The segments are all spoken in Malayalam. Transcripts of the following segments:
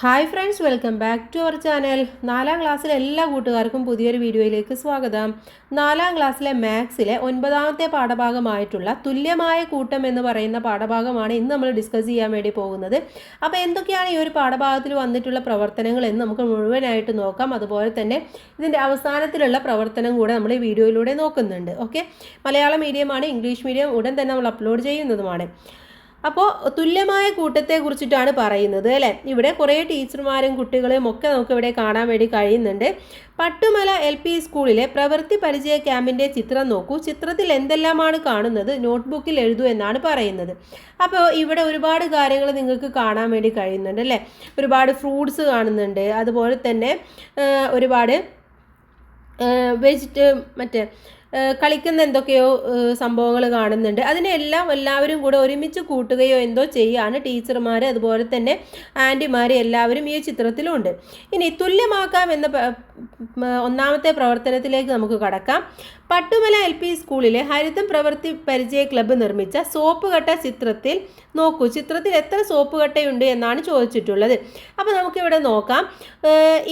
Hi friends, welcome back to our channel. 4ാം ക്ലാസ്സിലെ എല്ലാ കൂട്ടുകാർക്കും പുതിയൊരു വീഡിയോയിലേക്ക് സ്വാഗതം. 4ാം ക്ലാസ്സിലെ മാത്സിലെ 9ാമത്തെ പാഠഭാഗമായിട്ടുള്ള തുല്യമായ കൂട്ടം എന്ന് പറയുന്ന പാഠഭാഗമാണ് ഇന്ന് നമ്മൾ ഡിസ്കസ് ചെയ്യാൻ വേണ്ടി പോകുന്നത്. അപ്പോൾ എന്തൊക്കെയാണ് ഈ ഒരു പാഠഭാഗത്തിൽ വന്നിട്ടുള്ള പ്രവർത്തനങ്ങൾ എന്ന് നമുക്ക് മുഴുവനായിട്ട് നോക്കാം. അതുപോലെ തന്നെ ഇതിൻ്റെ അവസാനത്തിലുള്ള പ്രവർത്തനം കൂടെ നമ്മൾ ഈ വീഡിയോയിലൂടെ നോക്കുന്നുണ്ട്. ഓക്കെ, മലയാളം മീഡിയമാണ്, ഇംഗ്ലീഷ് മീഡിയം ഉടൻ തന്നെ നമ്മൾ അപ്ലോഡ് ചെയ്യുന്നതുമാണ്. അപ്പോൾ തുല്യമായ കൂട്ടത്തെ കുറിച്ചിട്ടാണ് പറയുന്നത് അല്ലേ. ഇവിടെ കുറേ ടീച്ചർമാരും കുട്ടികളെയും ഒക്കെ നമുക്ക് ഇവിടെ കാണാൻ വേണ്ടി കഴിയുന്നുണ്ട്. പട്ടുമല LP സ്കൂളിലെ പ്രവൃത്തി പരിചയ ക്യാമ്പിൻ്റെ ചിത്രം നോക്കൂ. ചിത്രത്തിൽ എന്തെല്ലാമാണ് കാണുന്നത്, നോട്ട്ബുക്കിൽ എഴുതൂ എന്നാണ് പറയുന്നത്. അപ്പോൾ ഇവിടെ ഒരുപാട് കാര്യങ്ങൾ നിങ്ങൾക്ക് കാണാൻ വേണ്ടി കഴിയുന്നുണ്ട് അല്ലേ. ഒരുപാട് ഫ്രൂട്ട്സ് കാണുന്നുണ്ട്, അതുപോലെ തന്നെ ഒരുപാട് മറ്റേ കളിക്കുന്ന എന്തൊക്കെയോ സംഭവങ്ങൾ കാണുന്നുണ്ട്. അതിനെല്ലാം എല്ലാവരും കൂടെ ഒരുമിച്ച് കൂട്ടുകയോ എന്തോ ചെയ്യാണ് ടീച്ചർമാർ, അതുപോലെ തന്നെ ആൻറ്റിമാർ എല്ലാവരും ഈ ചിത്രത്തിലുണ്ട്. ഇനി തുല്യമാക്കാം എന്ന ഒന്നാമത്തെ പ്രവർത്തനത്തിലേക്ക് നമുക്ക് കടക്കാം. പട്ടുമല LP സ്കൂളിലെ ഹരിതം പ്രവൃത്തി പരിചയ ക്ലബ്ബ് നിർമ്മിച്ച സോപ്പ് കട്ട ചിത്രത്തിൽ നോക്കൂ. ചിത്രത്തിൽ എത്ര സോപ്പ് കട്ടയുണ്ട് എന്നാണ് ചോദിച്ചിട്ടുള്ളത്. അപ്പോൾ നമുക്കിവിടെ നോക്കാം.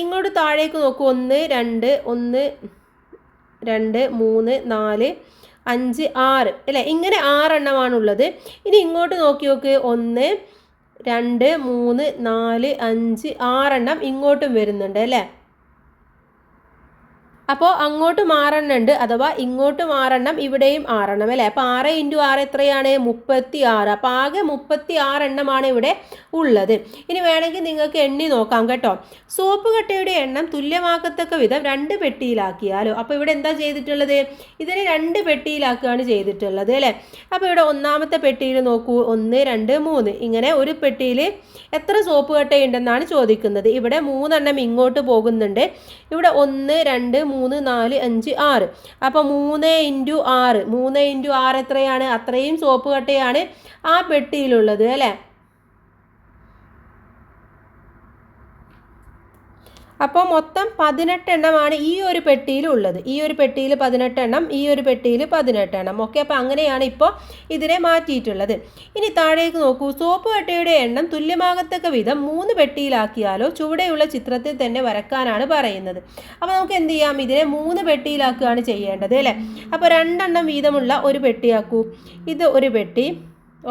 ഇങ്ങോട്ട് താഴേക്ക് നോക്കൂ. 1 2 3 4 5 6 അല്ലേ. ഇങ്ങനെ 6 എണ്ണമാണുള്ളത്. ഇനി ഇങ്ങോട്ട് നോക്കി നോക്ക്. 1 2 3 4 5 6 എണ്ണം ഇങ്ങോട്ടും വരുന്നുണ്ട് അല്ലേ. അപ്പോൾ അങ്ങോട്ടും 6 എണ്ണം ഉണ്ട്, അഥവാ ഇങ്ങോട്ടും 6 എണ്ണം ഇവിടെയും 6 എണ്ണം അല്ലേ. അപ്പോൾ 6 × 6 എത്രയാണ്? 36. അപ്പോൾ ആകെ 36 എണ്ണമാണ് ഇവിടെ ഉള്ളത്. ഇനി വേണമെങ്കിൽ നിങ്ങൾക്ക് എണ്ണി നോക്കാം കേട്ടോ. സോപ്പ് കട്ടയുടെ എണ്ണം തുല്യമാക്കത്തക്ക വിധം 2 പെട്ടിയിലാക്കിയാലോ. അപ്പോൾ ഇവിടെ എന്താ ചെയ്തിട്ടുള്ളത്? ഇതിനെ 2 പെട്ടിയിലാക്കുകയാണ് ചെയ്തിട്ടുള്ളത് അല്ലേ. അപ്പോൾ ഇവിടെ ഒന്നാമത്തെ പെട്ടിയിൽ നോക്കൂ. 1 2 3 ഇങ്ങനെ ഒരു പെട്ടിയിൽ എത്ര സോപ്പ് കട്ടയുണ്ടെന്നാണ് ചോദിക്കുന്നത്. ഇവിടെ 3 എണ്ണം ഇങ്ങോട്ട് പോകുന്നുണ്ട്. ഇവിടെ 1 2 3 4 5 6. അപ്പോൾ 3 × 6 3 × 6 എത്രയാണ്? അത്രയും സോപ്പ് കട്ടയാണ് ആ പെട്ടിയിലുള്ളത് അല്ലേ. അപ്പോൾ മൊത്തം 18 എണ്ണമാണ് ഈ ഒരു പെട്ടിയിലുള്ളത്. ഈ ഒരു പെട്ടിയിൽ 18 എണ്ണം, ഈ ഒരു പെട്ടിയിൽ 18 എണ്ണം. ഓക്കെ, അപ്പോൾ അങ്ങനെയാണ് ഇപ്പോൾ ഇതിനെ മാറ്റിയിട്ടുള്ളത്. ഇനി താഴേക്ക് നോക്കൂ. സോപ്പ് കട്ടയുടെ എണ്ണം തുല്യമാകത്തക്ക വിധം 3 പെട്ടിയിലാക്കിയാലോ. ചുവടെയുള്ള ചിത്രത്തിൽ തന്നെ വരക്കാനാണ് പറയുന്നത്. അപ്പോൾ നമുക്ക് എന്ത് ചെയ്യാം? ഇതിനെ 3 പെട്ടിയിലാക്കുകയാണ് ചെയ്യേണ്ടത് അല്ലേ. അപ്പോൾ 2 എണ്ണം വീതമുള്ള ഒരു പെട്ടിയാക്കൂ. ഇത് ഒരു പെട്ടി.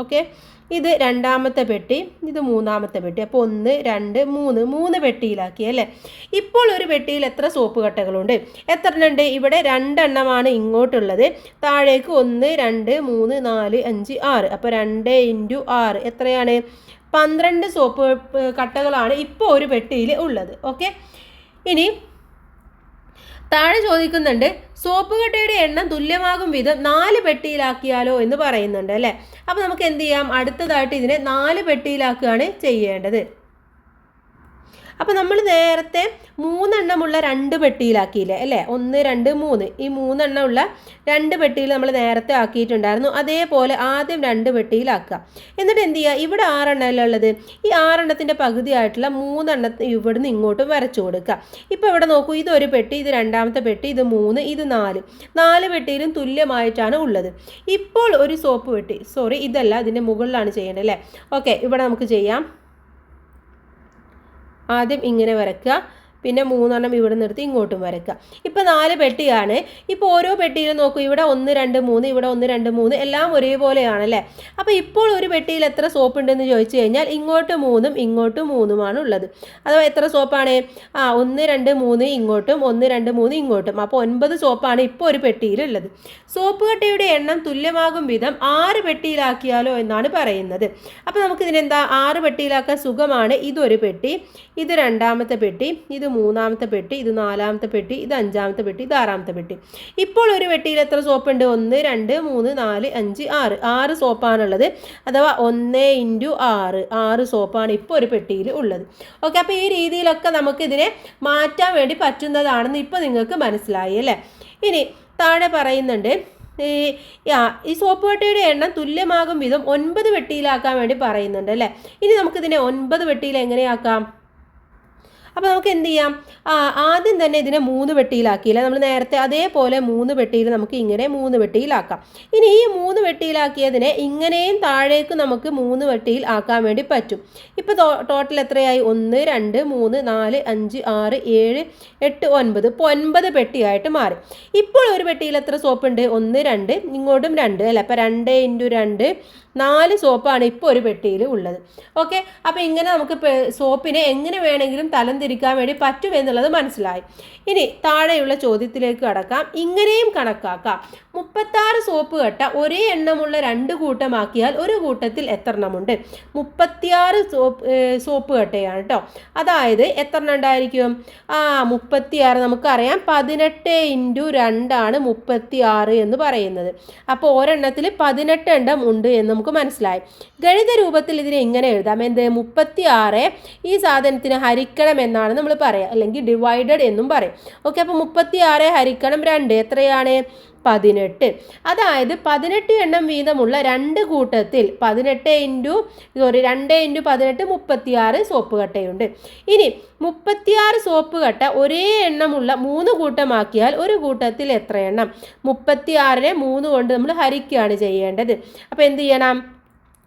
ഓക്കെ, ഇത് രണ്ടാമത്തെ പെട്ടി, ഇത് മൂന്നാമത്തെ പെട്ടി. അപ്പോൾ 1 2 3 പെട്ടിയിലാക്കി അല്ലേ. ഇപ്പോൾ ഒരു പെട്ടിയിൽ എത്ര സോപ്പ് കട്ടകളുണ്ട്? എത്ര എണ്ണമുണ്ട്? ഇവിടെ 2 എണ്ണമാണ് ഇങ്ങോട്ടുള്ളത്. താഴേക്ക് 1 2 3 4 5 6. അപ്പോൾ 2 × 6 എത്രയാണ്? 12 സോപ്പ് കട്ടകളാണ് ഇപ്പോൾ ഒരു പെട്ടിയിൽ ഉള്ളത്. ഓക്കെ, ഇനി താഴെ ചോദിക്കുന്നുണ്ട് സോപ്പ് കട്ടയുടെ എണ്ണം തുല്യമാകും വിധം 4 പെട്ടിയിലാക്കിയാലോ എന്ന് പറയുന്നുണ്ട് അല്ലേ. അപ്പോൾ നമുക്ക് എന്ത് ചെയ്യാം? അടുത്തതായിട്ട് ഇതിനെ 4 പെട്ടിയിലാക്കുകയാണ് ചെയ്യേണ്ടത്. അപ്പോൾ നമ്മൾ നേരത്തെ 3 എണ്ണമുള്ള 2 പെട്ടിയിലാക്കിയില്ലേ അല്ലേ. 1 2 3 ഈ 3 എണ്ണമുള്ള 2 പെട്ടിയിൽ നമ്മൾ നേരത്തെ ആക്കിയിട്ടുണ്ടായിരുന്നു. അതേപോലെ ആദ്യം 2 പെട്ടിയിലാക്കുക. എന്നിട്ട് എന്ത് ചെയ്യുക? ഇവിടെ 6 എണ്ണമല്ലേ ഉള്ളത്. ഈ 6 എണ്ണത്തിൻ്റെ പകുതിയായിട്ടുള്ള 3 എണ്ണത്തിന് ഇവിടുന്ന് ഇങ്ങോട്ടും വരച്ചു കൊടുക്കുക. ഇപ്പോൾ ഇവിടെ നോക്കൂ. ഇതൊരു പെട്ടി, ഇത് രണ്ടാമത്തെ പെട്ടി, ഇത് 3, ഇത് 4 പെട്ടിയിലും തുല്യമായിട്ടാണ് ഉള്ളത്. ഇപ്പോൾ ഒരു സോപ്പ് പെട്ടി, സോറി ഇതല്ല, ഇതിൻ്റെ മുകളിലാണ് ചെയ്യേണ്ടത് അല്ലേ. ഓക്കെ, ഇവിടെ നമുക്ക് ചെയ്യാം. ആദ്യം ഇങ്ങനെ വരയ്ക്കുക, പിന്നെ 3 എണ്ണം ഇവിടെ നിർത്തി ഇങ്ങോട്ടും വരയ്ക്കുക. ഇപ്പോൾ 4 പെട്ടിയാണ്. ഇപ്പോൾ ഓരോ പെട്ടിയിലും നോക്കൂ. ഇവിടെ 1 2 3, ഇവിടെ 1 2 3 എല്ലാം ഒരേപോലെയാണല്ലേ. അപ്പോൾ ഇപ്പോൾ ഒരു പെട്ടിയിൽ എത്ര സോപ്പ് ഉണ്ടെന്ന് ചോദിച്ചു കഴിഞ്ഞാൽ ഇങ്ങോട്ട് 3ഉം ഇങ്ങോട്ടും 3ഉമാണ് ഉള്ളത്. അഥവാ എത്ര സോപ്പാണ്? 1 2 3 ഇങ്ങോട്ടും 1 2 3 ഇങ്ങോട്ടും. അപ്പോൾ 9 സോപ്പാണ് ഇപ്പോൾ ഒരു പെട്ടിയിലുള്ളത്. സോപ്പ് കട്ടയുടെ എണ്ണം തുല്യമാകും വിധം 6 പെട്ടിയിലാക്കിയാലോ എന്നാണ് പറയുന്നത്. അപ്പോൾ നമുക്കിതിനെന്താ 6 പെട്ടിയിലാക്കാൻ സുഖമാണ്. ഇതൊരു പെട്ടി, ഇത് രണ്ടാമത്തെ പെട്ടി, ഇത് മൂന്നാമത്തെ പെട്ടി, ഇത് നാലാമത്തെ പെട്ടി, ഇത് അഞ്ചാമത്തെ പെട്ടി, ഇത് ആറാമത്തെ പെട്ടി. ഇപ്പോൾ ഒരു പെട്ടിയിൽ എത്ര സോപ്പുണ്ട്? 1 2 3 4 5 6. 6 സോപ്പാണുള്ളത്. അഥവാ 1 × 6 6 സോപ്പാണ് ഇപ്പോൾ ഒരു പെട്ടിയിൽ ഉള്ളത്. ഓക്കെ, അപ്പോൾ ഈ രീതിയിലൊക്കെ നമുക്കിതിനെ മാറ്റാൻ വേണ്ടി പറ്റുന്നതാണെന്ന് ഇപ്പോൾ നിങ്ങൾക്ക് മനസ്സിലായി അല്ലേ. ഇനി താഴെ പറയുന്നുണ്ട് ഈ സോപ്പ് കട്ടയുടെ എണ്ണം തുല്യമാകും വിധം 9 പെട്ടിയിലാക്കാൻ വേണ്ടി പറയുന്നുണ്ട് അല്ലേ. ഇനി നമുക്കിതിനെ 9 പെട്ടിയിൽ എങ്ങനെയാക്കാം? അപ്പോൾ നമുക്ക് എന്ത് ചെയ്യാം, ആദ്യം തന്നെ ഇതിനെ 3 പെട്ടിയിലാക്കിയില്ല, നമ്മൾ നേരത്തെ അതേപോലെ 3 പെട്ടിയിൽ നമുക്ക് ഇങ്ങനെ 3 പെട്ടിയിലാക്കാം. ഇനി ഈ 3 പെട്ടിയിലാക്കിയതിനെ ഇങ്ങനെയും താഴേക്ക് നമുക്ക് 3 പെട്ടിയിൽ ആക്കാൻ വേണ്ടി പറ്റും. ഇപ്പോൾ ടോട്ടൽ എത്രയായി? 1 2 3 4 5 6 7 8 9. ഇപ്പോൾ 9 പെട്ടിയായിട്ട് മാറി. ഇപ്പോൾ ഒരു പെട്ടിയിൽ എത്ര സോപ്പ് ഉണ്ട്? 1 2, ഇങ്ങോട്ടും 2 അല്ലേ. അപ്പോൾ 2 × 2 4 സോപ്പാണ് ഇപ്പോൾ ഒരു പെട്ടിയിൽ ഉള്ളത്. ഓക്കെ, അപ്പോൾ ഇങ്ങനെ നമുക്ക് സോപ്പിനെ എങ്ങനെ വേണമെങ്കിലും തരംതിരിക്കാൻ വേണ്ടി പറ്റും എന്നുള്ളത് മനസ്സിലായി. ഇനി താഴെയുള്ള ചോദ്യത്തിലേക്ക് കടക്കാം. ഇങ്ങനെയും കണക്കാക്കാം. 36 സോപ്പ് കട്ട ഒരേ എണ്ണമുള്ള 2 കൂട്ടമാക്കിയാൽ ഒരു കൂട്ടത്തിൽ എത്ര എണ്ണമുണ്ട്? 36 സോപ്പ് കട്ടയാണ് കേട്ടോ. അതായത് എത്ര എണ്ണം ഉണ്ടായിരിക്കും? 36 നമുക്കറിയാം, 18 × 2 ആണ് 36 എന്ന് പറയുന്നത്. അപ്പോൾ ഒരെണ്ണത്തിൽ 18 എണ്ണം ഉണ്ട് എന്ന് നമുക്ക് മനസ്സിലായി. ഗണിത രൂപത്തിൽ ഇതിനെ ഇങ്ങനെ എഴുതാം. എന്ത്? 36 ഈ സാധനത്തിന് ഹരിക്കണം എന്നാണ് നമ്മൾ പറയുക, അല്ലെങ്കിൽ ഡിവൈഡഡ് എന്നും പറയും. ഓക്കെ, അപ്പോൾ 36 ഹരിക്കണം 2 എത്രയാണ്? 18. അതായത് 18 എണ്ണം വീതമുള്ള 2 കൂട്ടത്തിൽ 2 × 18 36 സോപ്പ് കട്ടയുണ്ട്. ഇനി 36 സോപ്പ് കട്ട ഒരേ എണ്ണമുള്ള 3 കൂട്ടമാക്കിയാൽ ഒരു കൂട്ടത്തിൽ എത്ര എണ്ണം? 36നെ 3 കൊണ്ട് നമ്മൾ ഹരിക്കുകയാണ് ചെയ്യേണ്ടത്. അപ്പോൾ എന്ത് ചെയ്യണം?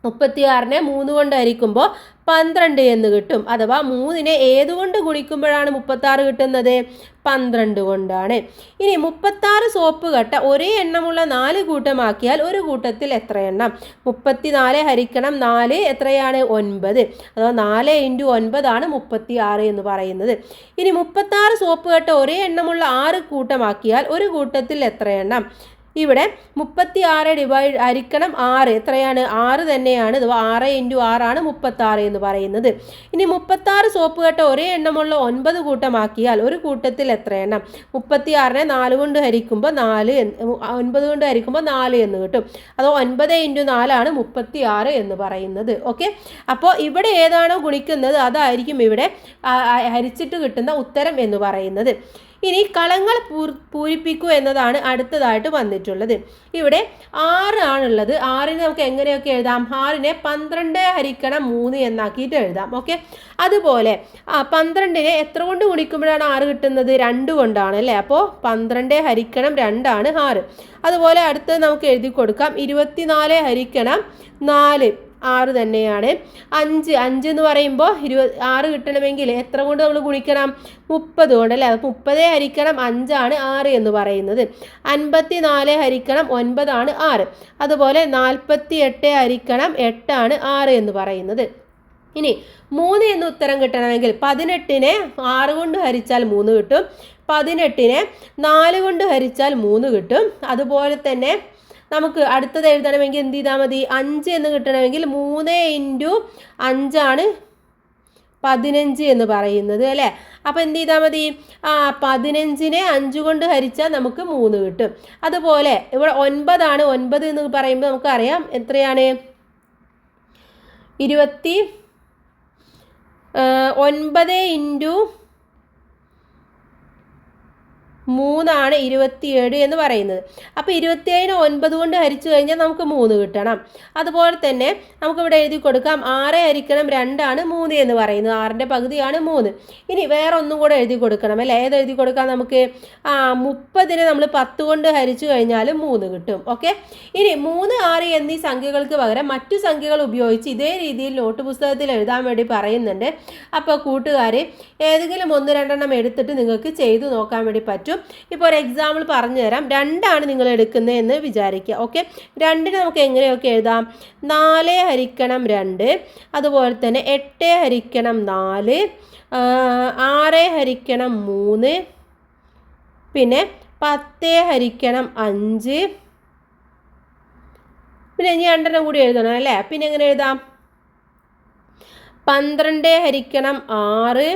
36നെ 3 കൊണ്ട് ഹരിക്കുമ്പോൾ 12 എന്ന് കിട്ടും. അഥവാ 3നെ ഏതുകൊണ്ട് ഗുണിക്കുമ്പോഴാണ് 36 കിട്ടുന്നത്? 12 കൊണ്ടാണ്. ഇനി 36 സോപ്പ് കട്ട ഒരേ എണ്ണമുള്ള 4 കൂട്ടമാക്കിയാൽ ഒരു കൂട്ടത്തിൽ എത്ര എണ്ണം? 34 ഹരിക്കണം 4 എത്രയാണ്? 9. അഥവാ 4 × 9 ആണ് 36 എന്ന് പറയുന്നത്. ഇനി 36 സോപ്പ് കട്ട ഒരേ എണ്ണമുള്ള 6 കൂട്ടമാക്കിയാൽ ഒരു കൂട്ടത്തിൽ എത്ര എണ്ണം? ഇവിടെ 36 ഹരിക്കണം 6 എത്രയാണ്? 6 തന്നെയാണ്. അഥവാ 6 × 6 ആണ് 36 എന്ന് പറയുന്നത്. ഇനി 36 സോപ്പ് കട്ട ഒരേ എണ്ണമുള്ള 9 കൂട്ടമാക്കിയാൽ ഒരു കൂട്ടത്തിൽ എത്ര എണ്ണം? 36നെ 4 കൊണ്ട് ഹരിക്കുമ്പോൾ 9 കൊണ്ട് ഹരിക്കുമ്പോൾ 4 എന്ന് കിട്ടും. അതോ 9 × 4 ആണ് 36 എന്ന് പറയുന്നത്. ഓക്കെ, അപ്പോൾ ഇവിടെ ഏതാണോ ഗുണിക്കുന്നത് അതായിരിക്കും ഇവിടെ ഹരിച്ചിട്ട് കിട്ടുന്ന ഉത്തരം എന്ന് പറയുന്നത്. ഇനി കളങ്ങൾ പൂരിപ്പിക്കൂ എന്നതാണ് അടുത്തതായിട്ട് വന്നിട്ടുള്ളത്. ഇവിടെ 6 ആണുള്ളത്. 6നെ നമുക്ക് എങ്ങനെയൊക്കെ എഴുതാം? 6നെ 12 ഹരിക്കണം 3 എന്നാക്കിയിട്ട് എഴുതാം. ഓക്കെ, അതുപോലെ 12നെ എത്ര കൊണ്ട് ഗുണിക്കുമ്പോഴാണ് 6 കിട്ടുന്നത്? 2 കൊണ്ടാണ് അല്ലേ. അപ്പോൾ 12 ഹരിക്കണം 2 ആണ് 6. അതുപോലെ അടുത്തത് നമുക്ക് എഴുതി കൊടുക്കാം. 24 ഹരിക്കണം 4 6 തന്നെയാണ്. 5 എന്ന് പറയുമ്പോൾ 6 കിട്ടണമെങ്കിൽ എത്ര കൊണ്ട് നമ്മൾ ഗുണിക്കണം? 30 കൊണ്ട് അല്ലേ. 30 ഹരിക്കണം 5 ആണ് 6 എന്ന് പറയുന്നത്. 54 ഹരിക്കണം 9 ആണ് 6. അതുപോലെ 48 ഹരിക്കണം 8 ആണ് 6 എന്ന് പറയുന്നത്. ഇനി 3 എന്ന് ഉത്തരം കിട്ടണമെങ്കിൽ 18നെ 6 കൊണ്ട് ഹരിച്ചാൽ 3 കിട്ടും. 18നെ 4 കൊണ്ട് ഹരിച്ചാൽ 3 കിട്ടും. അതുപോലെ തന്നെ നമുക്ക് അടുത്തത് എഴുതണമെങ്കിൽ എന്ത് ചെയ്താൽ മതി? 5 എന്ന് കിട്ടണമെങ്കിൽ 3 × 5 ആണ് 15 എന്ന് പറയുന്നത് അല്ലേ. അപ്പോൾ എന്ത് ചെയ്താൽ മതി? 15നെ 5 കൊണ്ട് ഹരിച്ചാൽ നമുക്ക് 3 കിട്ടും. അതുപോലെ ഇവിടെ 9 ആണ്. 9 എന്ന് പറയുമ്പോൾ നമുക്കറിയാം എത്രയാണ്? 9 × 3 ആണ് 27 എന്ന് പറയുന്നത്. അപ്പോൾ 27നെ 9 കൊണ്ട് ഹരിച്ചു കഴിഞ്ഞാൽ നമുക്ക് 3 കിട്ടണം. അതുപോലെ തന്നെ നമുക്കിവിടെ എഴുതി കൊടുക്കാം. 6 ഹരിക്കണം 2 ആണ് 3 എന്ന് പറയുന്നത്. 6ൻ്റെ പകുതിയാണ് 3. ഇനി വേറെ ഒന്നും കൂടെ എഴുതി കൊടുക്കണം അല്ലേ. ഏത് എഴുതി കൊടുക്കാം നമുക്ക്? 30നെ നമ്മൾ 10 കൊണ്ട് ഹരിച്ചു കഴിഞ്ഞാൽ 3 കിട്ടും. ഓക്കെ, ഇനി 3, 6 എന്നീ സംഖ്യകൾക്ക് പകരം മറ്റു സംഖ്യകൾ ഉപയോഗിച്ച് ഇതേ രീതിയിൽ നോട്ട് പുസ്തകത്തിൽ എഴുതാൻ വേണ്ടി പറയുന്നുണ്ട്. അപ്പോൾ കൂട്ടുകാർ ഏതെങ്കിലും 1-2 എണ്ണം എടുത്തിട്ട് നിങ്ങൾക്ക് ചെയ്തു നോക്കാൻ വേണ്ടി പറ്റും. ഇപ്പോൾ ഒരു എക്സാമ്പിൾ പറഞ്ഞു തരാം. 2 ആണ് നിങ്ങൾ എടുക്കുന്നത് എന്ന് വിചാരിക്കുക. ഓക്കെ, 2നെ നമുക്ക് എങ്ങനെയൊക്കെ എഴുതാം? 4 ഹരിക്കണം 2, അതുപോലെ തന്നെ 8 ഹരിക്കണം 4, 6 ഹരിക്കണം 3, പിന്നെ 10 ഹരിക്കണം 5, പിന്നെ ഇനി 2 എണ്ണം കൂടി എഴുതണം അല്ലേ. പിന്നെ എങ്ങനെ എഴുതാം? 12 ഹരിക്കണം 6,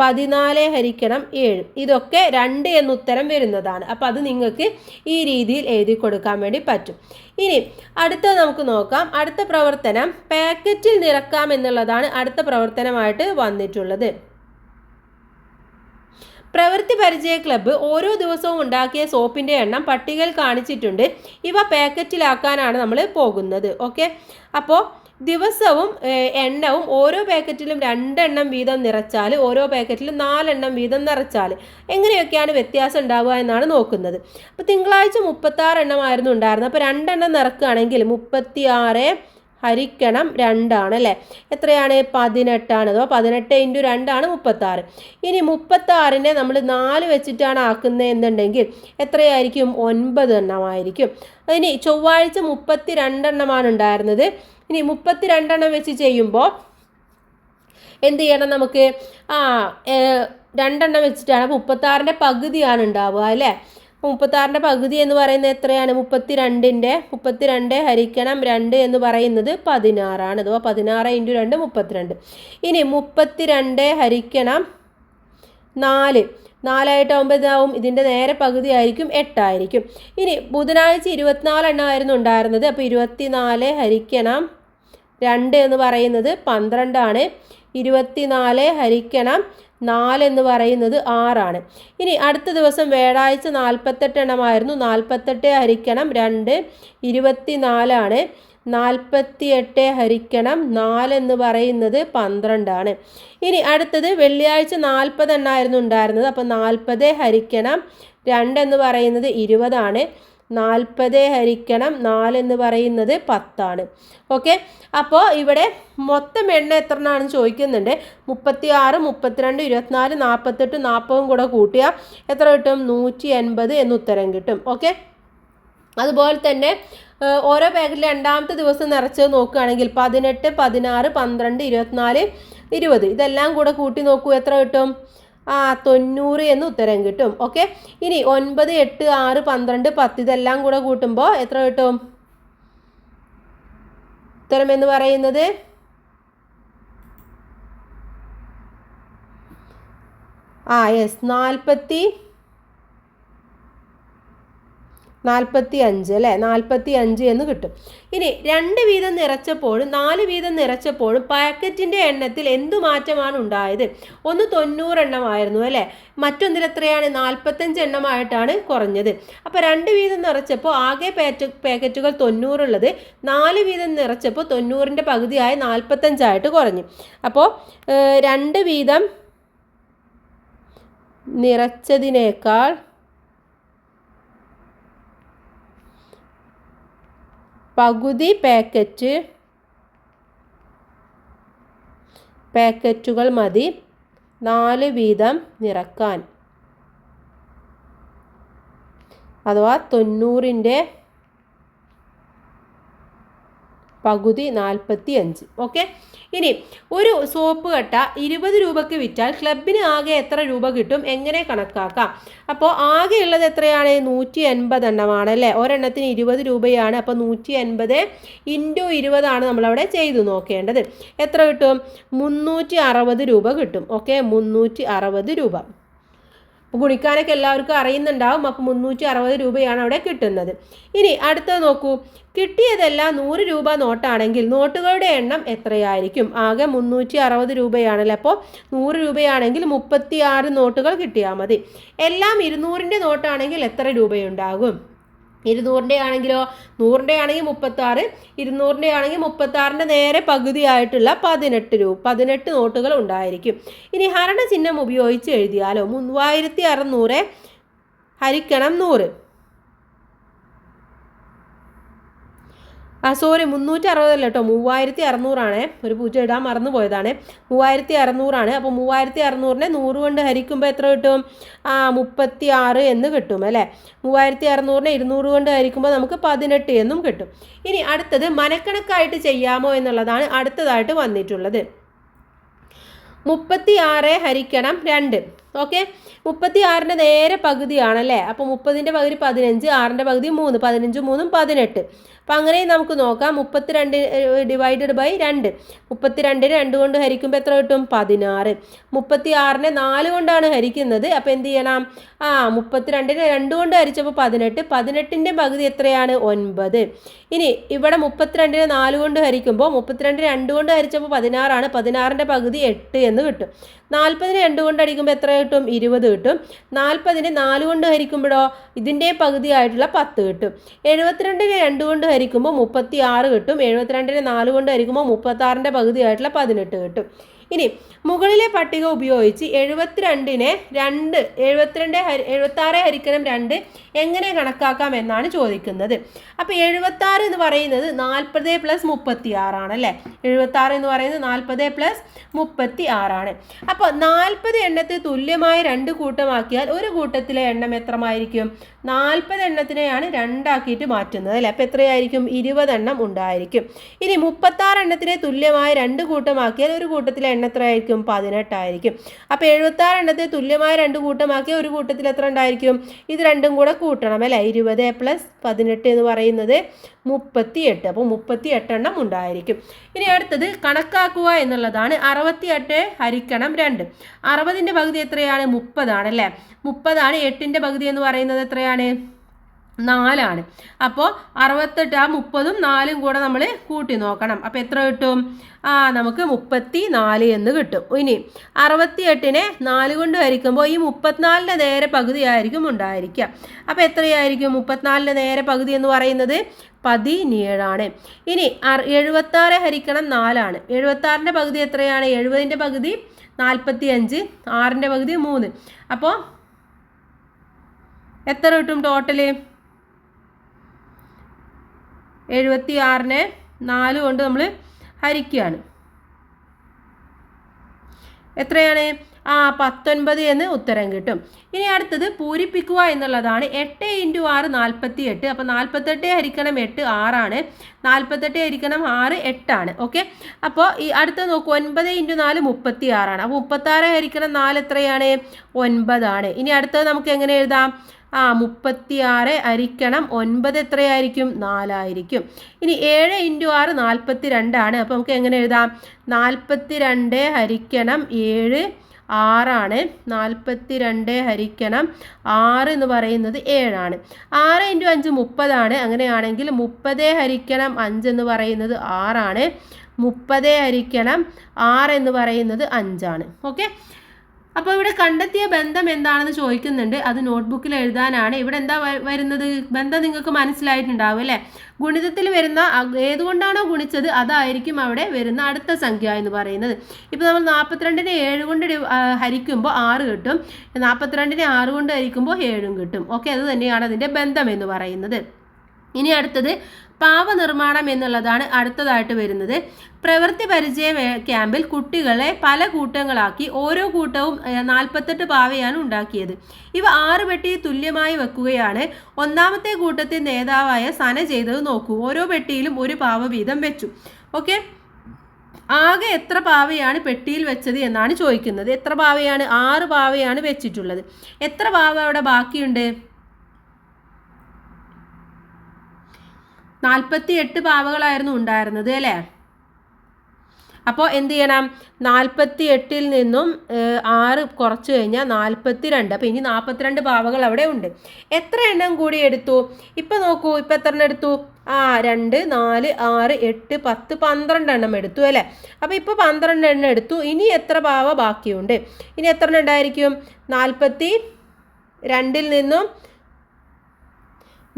14 ഹരിക്കണം 7. ഇതൊക്കെ 2 എന്ന ഉത്തരം വരുന്നതാണ്. അപ്പോൾ അത് നിങ്ങൾക്ക് ഈ രീതിയിൽ എഴുതി കൊടുക്കാൻ വേണ്ടി പറ്റും. ഇനി അടുത്തത് നമുക്ക് നോക്കാം. അടുത്ത പ്രവർത്തനം പാക്കറ്റിൽ നിറക്കാം എന്നുള്ളതാണ് അടുത്ത പ്രവർത്തനമായിട്ട് വന്നിട്ടുള്ളത്. പ്രവൃത്തി പരിചയ ക്ലബ്ബ് ഓരോ ദിവസവും ഉണ്ടാക്കിയ സോപ്പിൻ്റെ എണ്ണം പട്ടികയിൽ കാണിച്ചിട്ടുണ്ട്. ഇവ പാക്കറ്റിലാക്കാനാണ് നമ്മൾ പോകുന്നത്. ഓക്കെ, അപ്പോൾ ദിവസവും എണ്ണവും ഓരോ പാക്കറ്റിലും 2 എണ്ണം വീതം നിറച്ചാൽ ഓരോ പാക്കറ്റിലും 4 എണ്ണം വീതം നിറച്ചാൽ എങ്ങനെയൊക്കെയാണ് വ്യത്യാസം ഉണ്ടാവുക എന്നാണ് നോക്കുന്നത്. അപ്പോൾ തിങ്കളാഴ്ച 36 എണ്ണമായിരുന്നു ഉണ്ടായിരുന്നത്. അപ്പോൾ 2 എണ്ണം നിറക്കുകയാണെങ്കിൽ 36 ഹരിക്കണം 2 ആണ് അല്ലേ. എത്രയാണ്? 18 ആണ്. അതോ 18 × 2 ആണ് 36. ഇനി 36നെ നമ്മൾ 4 വെച്ചിട്ടാണ് ആക്കുന്നത് എന്നുണ്ടെങ്കിൽ എത്രയായിരിക്കും? 9 എണ്ണമായിരിക്കും. ഇനി ചൊവ്വാഴ്ച 32 എണ്ണമാണ് ഉണ്ടായിരുന്നത്. ഇനി 32 എണ്ണം വെച്ച് ചെയ്യുമ്പോൾ എന്ത് ചെയ്യണം നമുക്ക്? 2 എണ്ണം വെച്ചിട്ടാണ്. 36ൻ്റെ പകുതിയാണ് ഉണ്ടാവുക അല്ലേ. 36ൻ്റെ പകുതി എന്ന് പറയുന്നത് എത്രയാണ്? 32 ഹരിക്കണം 2 എന്ന് പറയുന്നത് 16 ആണ്. അഥവാ 16 × 2 32. ഇനി 32 ഹരിക്കണം 4 4 ഇതാവും. ഇതിൻ്റെ നേരെ പകുതി ആയിരിക്കും 8 ആയിരിക്കും. ഇനി ബുധനാഴ്ച 24 എണ്ണമായിരുന്നു ഉണ്ടായിരുന്നത്. അപ്പോൾ 24 ഹരിക്കണം 2 എന്ന് പറയുന്നത് 12 ആണ്. 24 ഹരിക്കണം 4 എന്ന് പറയുന്നത് 6 ആണ്. ഇനി അടുത്ത ദിവസം വ്യാഴാഴ്ച 48 എണ്ണമായിരുന്നു. 48 ഹരിക്കണം 2 24 ആണ്. 48 ഹരിക്കണം 4 എന്ന് പറയുന്നത് 12 ആണ്. ഇനി അടുത്തത് വെള്ളിയാഴ്ച 40 എണ്ണമായിരുന്നു ഉണ്ടായിരുന്നത്. അപ്പോൾ 40 ഹരിക്കണം 2 എന്ന് പറയുന്നത് 20 ആണ്. 40 ഹരിക്കണം 4 എന്ന് പറയുന്നത് 10 ആണ്. ഓക്കെ, അപ്പോൾ ഇവിടെ മൊത്തം എണ്ണ എത്ര എണ്ണമാണെന്ന് ചോദിക്കുന്നുണ്ട്. 36, 32, 24, 48, 40 കൂടെ കൂട്ടിയാൽ എത്ര കിട്ടും? 180 എന്ന് ഉത്തരം കിട്ടും. ഓക്കെ, അതുപോലെ തന്നെ ഓരോ പാക്കറ്റിൽ രണ്ടാമത്തെ ദിവസം നിറച്ചത് നോക്കുകയാണെങ്കിൽ 18, 16, 12, 24, 20 ഇതെല്ലാം കൂടെ കൂട്ടി നോക്കൂ എത്ര കിട്ടും? 90 എന്ന് ഉത്തരം കിട്ടും. ഓക്കെ, ഇനി 9, 8, 6, 12, 10 ഇതെല്ലാം കൂടെ കൂട്ടുമ്പോൾ എത്ര കിട്ടും? ഉത്തരം എന്ന് പറയുന്നത് 45 അല്ലേ. 45 എന്ന് കിട്ടും. ഇനി 2 വീതം നിറച്ചപ്പോഴും 4 വീതം നിറച്ചപ്പോഴും പാക്കറ്റിൻ്റെ എണ്ണത്തിൽ എന്തു മാറ്റമാണ് ഉണ്ടായത്? ഒന്ന് 90 എണ്ണമായിരുന്നു അല്ലേ. മറ്റൊന്നിൽ എത്രയാണ്? 45 എണ്ണമായിട്ടാണ് കുറഞ്ഞത്. അപ്പോൾ 2 വീതം നിറച്ചപ്പോൾ ആകെ പാക്കറ്റുകൾ 90 ഉള്ളത് 4 വീതം നിറച്ചപ്പോൾ 90ൻ്റെ പകുതിയായി 45 ആയിട്ട് കുറഞ്ഞു. അപ്പോൾ 2 വീതം നിറച്ചതിനേക്കാൾ പകുതി പാക്കറ്റുകൾ മതി 4 വീതം നിറക്കാൻ. അഥവാ 90ൻ്റെ പകുതി 45. ഓക്കെ, ഇനി ഒരു സോപ്പ് കട്ട 20 രൂപയ്ക്ക് വിറ്റാൽ ക്ലബിന് ആകെ എത്ര രൂപ കിട്ടും? എങ്ങനെ കണക്കാക്കാം? അപ്പോൾ ആകെ ഉള്ളത് എത്രയാണ്? 180 എണ്ണമാണല്ലേ. ഒരെണ്ണത്തിന് 20 രൂപയാണ്. അപ്പോൾ 180 × 20 ആണ് നമ്മളവിടെ ചെയ്തു നോക്കേണ്ടത്. എത്ര കിട്ടും? 360 രൂപ കിട്ടും. ഓക്കെ, 360 രൂപ. ഗുണിക്കാനൊക്കെ എല്ലാവർക്കും അറിയുന്നുണ്ടാവും. അപ്പോൾ 360 രൂപയാണ് അവിടെ കിട്ടുന്നത്. ഇനി അടുത്തത് നോക്കൂ. കിട്ടിയതെല്ലാം 100 രൂപ നോട്ടാണെങ്കിൽ നോട്ടുകളുടെ എണ്ണം എത്രയായിരിക്കും? ആകെ 360 രൂപയാണല്ലോ. അപ്പോൾ 100 രൂപയാണെങ്കിൽ 36 നോട്ടുകൾ കിട്ടിയാൽ മതി. എല്ലാം 200ൻ്റെ നോട്ടാണെങ്കിൽ എത്ര രൂപയുണ്ടാകും? 200ൻ്റെ ആണെങ്കിലോ? 100ൻ്റെ ആണെങ്കിൽ 36, 200ൻ്റെ ആണെങ്കിൽ 36ൻ്റെ നേരെ പകുതിയായിട്ടുള്ള 18 നോട്ടുകൾ ഉണ്ടായിരിക്കും. ഇനി ഹരണ ചിഹ്നം ഉപയോഗിച്ച് എഴുതിയാലോ? 3600 ഹരിക്കണം 100. 360 അല്ല കേട്ടോ, 3600 ആണ്. ഒരു പൂജ്യം ഇടാൻ മറന്നു പോയതാണ്. 3600 ആണ്. അപ്പോൾ 3600നെ 100 കൊണ്ട് ഹരിക്കുമ്പോൾ എത്ര കിട്ടും? 36 എന്ന് കിട്ടും അല്ലേ. 3600നെ 200 കൊണ്ട് ഹരിക്കുമ്പോൾ നമുക്ക് 18 എന്നും കിട്ടും. ഇനി അടുത്തത് മനക്കണക്കായിട്ട് ചെയ്യാമോ എന്നുള്ളതാണ് അടുത്തതായിട്ട് വന്നിട്ടുള്ളത്. 36 ഹരിക്കണം 2. ഓക്കെ, 36ൻ്റെ നേരെ പകുതിയാണല്ലേ. അപ്പോൾ 30ൻ്റെ പകുതി 15, 6ൻ്റെ പകുതി 3, 15 3 18. അപ്പോൾ അങ്ങനെ നമുക്ക് നോക്കാം. 32 ഡിവൈഡഡ് ബൈ 2. 32നെ 2 കൊണ്ട് ഹരിക്കുമ്പോൾ എത്ര കിട്ടും? 16. 36നെ 4 കൊണ്ടാണ് ഹരിക്കുന്നത്. അപ്പോൾ എന്ത് ചെയ്യണം? 32നെ 2 കൊണ്ട് ഹരിച്ചപ്പോൾ 18. 18ൻ്റെ പകുതി എത്രയാണ്? 9. ഇനി ഇവിടെ 32നെ 4 കൊണ്ട് ഹരിക്കുമ്പോൾ 32നെ 2 കൊണ്ട് ഹരിച്ചപ്പോൾ 16 ആണ്. 16ൻ്റെ പകുതി 8 എന്ന് കിട്ടും. 40നെ 2 കൊണ്ട് ഹരിക്കുമ്പോൾ എത്ര കിട്ടും 20 കിട്ടും. 40നെ 4 കൊണ്ട് ഹരിക്കുമ്പോഴോ ഇതിൻ്റെ പകുതിയായിട്ടുള്ള 10 കിട്ടും. 72നെ 2 കൊണ്ട് ഹരിക്കുമ്പോൾ 36 കിട്ടും. 72നെ 4 കൊണ്ട് ഹരിക്കുമ്പോൾ 36ൻ്റെ പകുതിയായിട്ടുള്ള 18 കിട്ടും. ഇനി മുകളിലെ പട്ടിക ഉപയോഗിച്ച് 72നെ 76 ഹരിക്കണം 2 എങ്ങനെ കണക്കാക്കാം എന്നാണ് ചോദിക്കുന്നത്. അപ്പോൾ 76 എന്ന് പറയുന്നത് 40 + 36 ആണല്ലേ. 76 എന്ന് പറയുന്നത് 40 + 36 ആണ്. അപ്പോൾ 40 എണ്ണത്തെ തുല്യമായ 2 കൂട്ടമാക്കിയാൽ ഒരു കൂട്ടത്തിലെ എണ്ണം എത്രമായിരിക്കും? 40 എണ്ണത്തിനെയാണ് 2 ആക്കിയിട്ട് മാറ്റുന്നത് അല്ലേ. അപ്പോൾ എത്രയായിരിക്കും? 20 എണ്ണം ഉണ്ടായിരിക്കും. ഇനി 36 എണ്ണത്തിനെ തുല്യമായ 2 കൂട്ടമാക്കിയാൽ ഒരു കൂട്ടത്തിലെ എണ്ണം എത്രയായിരിക്കും? 18 ആയിരിക്കും. അപ്പോൾ 76 എണ്ണത്തെ തുല്യമായ 2 കൂട്ടമാക്കിയാൽ ഒരു കൂട്ടത്തിൽ എത്ര ഉണ്ടായിരിക്കും? ഇത് രണ്ടും കൂടെ കൂട്ടണം അല്ലേ. 20 + 18 എന്ന് പറയുന്നത് 38. അപ്പോൾ 38 എണ്ണം ഉണ്ടായിരിക്കും. ഇനി അടുത്തത് കണക്കാക്കുക എന്നുള്ളതാണ്. 68 ഹരിക്കണം 2. 60ൻ്റെ പകുതി എത്രയാണ്? 30 ആണല്ലേ. 30 ആണ്. 8ൻ്റെ പകുതി എന്ന് പറയുന്നത് എത്രയാണ്? 4 ആണ്. അപ്പോൾ 68 ആ 30ഉം 4ഉം കൂടെ നമ്മൾ കൂട്ടി നോക്കണം. അപ്പോൾ എത്ര കിട്ടും? നമുക്ക് 34 എന്ന് കിട്ടും. ഇനി 68നെ 4 കൊണ്ട് ഹരിക്കുമ്പോൾ ഈ 34ൻ്റെ നേരെ പകുതിയായിരിക്കും ഉണ്ടായിരിക്കുക. അപ്പോൾ എത്രയായിരിക്കും? 34ൻ്റെ നേരെ പകുതി എന്ന് പറയുന്നത് 17 ആണ്. ഇനി 76 ഹരിക്കണം 4 ആണ്. 76ൻ്റെ പകുതി എത്രയാണ്? 70ൻ്റെ പകുതി 45, 6ൻ്റെ പകുതി 3. അപ്പോൾ എത്ര കിട്ടും ടോട്ടല്? 76നെ 4 കൊണ്ട് നമ്മൾ ഹരിക്കുകയാണ്. എത്രയാണ്? 19 എന്ന് ഉത്തരം കിട്ടും. ഇനി അടുത്തത് പൂരിപ്പിക്കുക എന്നുള്ളതാണ്. 8 × 6 48. അപ്പോൾ 48 ഹരിക്കണം 8 6 ആണ്. 48 ഹരിക്കണം 6 8 ആണ്. ഓക്കെ. അപ്പോൾ ഈ അടുത്ത നോക്കൂ. 9 × 4 36 ആണ്. അപ്പോൾ 36 ഹരിക്കണം 4 എത്രയാണ്? 9 ആണ്. ഇനി അടുത്തത് നമുക്ക് എങ്ങനെ എഴുതാം? 36 ഹരിക്കണം 9 എത്രയായിരിക്കും? 4 ആയിരിക്കും. ഇനി 7 × 6 42 ആണ്. അപ്പോൾ നമുക്ക് എങ്ങനെ എഴുതാം? 42 ഹരിക്കണം 7 6 ആണ്. 42 ഹരിക്കണം 6 എന്ന് പറയുന്നത് 7 ആണ്. 6 × 5 30 ആണ്. അങ്ങനെയാണെങ്കിൽ 30 ഹരിക്കണം 5 എന്ന് പറയുന്നത് 6 ആണ്. 30 ഹരിക്കണം 6 എന്ന് പറയുന്നത് 5 ആണ്. ഓക്കെ. അപ്പോൾ ഇവിടെ കണ്ടെത്തിയ ബന്ധം എന്താണെന്ന് ചോദിക്കുന്നുണ്ട്. അത് നോട്ട്ബുക്കിൽ എഴുതാനാണ്. ഇവിടെ എന്താ വരുന്നത്? ബന്ധം നിങ്ങൾക്ക് മനസ്സിലായിട്ടുണ്ടാവും അല്ലേ. ഗുണിതത്തിൽ വരുന്ന ഏതുകൊണ്ടാണോ ഗുണിച്ചത് അതായിരിക്കും അവിടെ വരുന്ന അടുത്ത സംഖ്യ എന്ന് പറയുന്നത്. ഇപ്പോൾ നമ്മൾ 42നെ 7 കൊണ്ട് ഹരിക്കുമ്പോൾ 6 കിട്ടും. 42നെ 6 കൊണ്ട് ഹരിക്കുമ്പോൾ 7 കിട്ടും. ഓക്കെ. അത് തന്നെയാണ് അതിൻ്റെ ബന്ധം എന്ന് പറയുന്നത്. ഇനി അടുത്തത് പാവനിർമ്മാണം എന്നുള്ളതാണ് അടുത്തതായിട്ട് വരുന്നത്. പ്രവൃത്തി പരിചയ ക്യാമ്പിൽ കുട്ടികളെ പല കൂട്ടങ്ങളാക്കി ഓരോ കൂട്ടവും 48 പാവയാണ് ഉണ്ടാക്കിയത്. ഇവ 6 പെട്ടി തുല്യമായി വെക്കുകയാണ്. ഒന്നാമത്തെ കൂട്ടത്തിൽ നേതാവായ സന ചെയ്തത് നോക്കൂ. ഓരോ പെട്ടിയിലും ഒരു പാവ വീതം വെച്ചു. ഓക്കെ. ആകെ എത്ര പാവയാണ് പെട്ടിയിൽ വെച്ചത് എന്നാണ് ചോദിക്കുന്നത്. എത്ര പാവയാണ്? 6 പാവയാണ് വെച്ചിട്ടുള്ളത്. എത്ര പാവ അവിടെ ബാക്കിയുണ്ട്? 48 പാവകളായിരുന്നു ഉണ്ടായിരുന്നത് അല്ലേ. അപ്പോൾ എന്ത് ചെയ്യണം? 48ൽ നിന്നും 6 കുറച്ച് കഴിഞ്ഞാൽ 42. അപ്പോൾ ഇനി 42 പാവകൾ അവിടെ ഉണ്ട്. എത്ര എണ്ണം കൂടി എടുത്തു? ഇപ്പം നോക്കൂ. ഇപ്പം എത്ര എണ്ണം എടുത്തു? 2 4 6 8 10 12 എണ്ണം എടുത്തു അല്ലേ. അപ്പോൾ ഇപ്പോൾ 12 എണ്ണം എടുത്തു. ഇനി എത്ര പാവ ബാക്കിയുണ്ട്? ഇനി എത്ര എണ്ണം ഉണ്ടായിരിക്കും? 42ൽ നിന്നും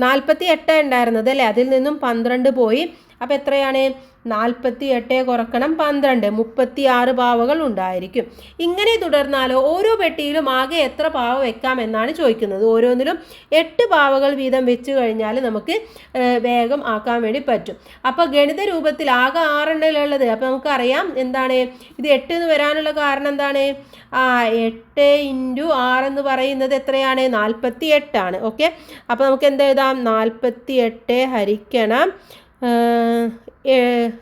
48 ഉണ്ടായിരുന്നത് അല്ലേ. അതിൽ നിന്നും 12 പോയി. അപ്പോൾ എത്രയാണ്? 48 കുറക്കണം 12 36 പാവകൾ ഉണ്ടായിരിക്കും. ഇങ്ങനെ തുടർന്നാലോ ഓരോ പെട്ടിയിലും ആകെ എത്ര പാവ വെക്കാം എന്നാണ് ചോദിക്കുന്നത്. ഓരോന്നിലും 8 പാവകൾ വീതം വെച്ച് കഴിഞ്ഞാൽ നമുക്ക് വേഗം ആക്കാൻ വേണ്ടി പറ്റും. അപ്പോൾ ഗണിത രൂപത്തിൽ ആകെ 6 എണ്ണമുള്ളത്. അപ്പോൾ നമുക്കറിയാം എന്താണ് ഇത് 8 എന്ന് വരാനുള്ള കാരണം എന്താണ്? 8 × 6 എന്ന് പറയുന്നത് എത്രയാണ്? 48 ആണ്. ഓക്കെ. അപ്പോൾ നമുക്ക് എന്ത് എഴുതാം? 48 ഹരിക്കണം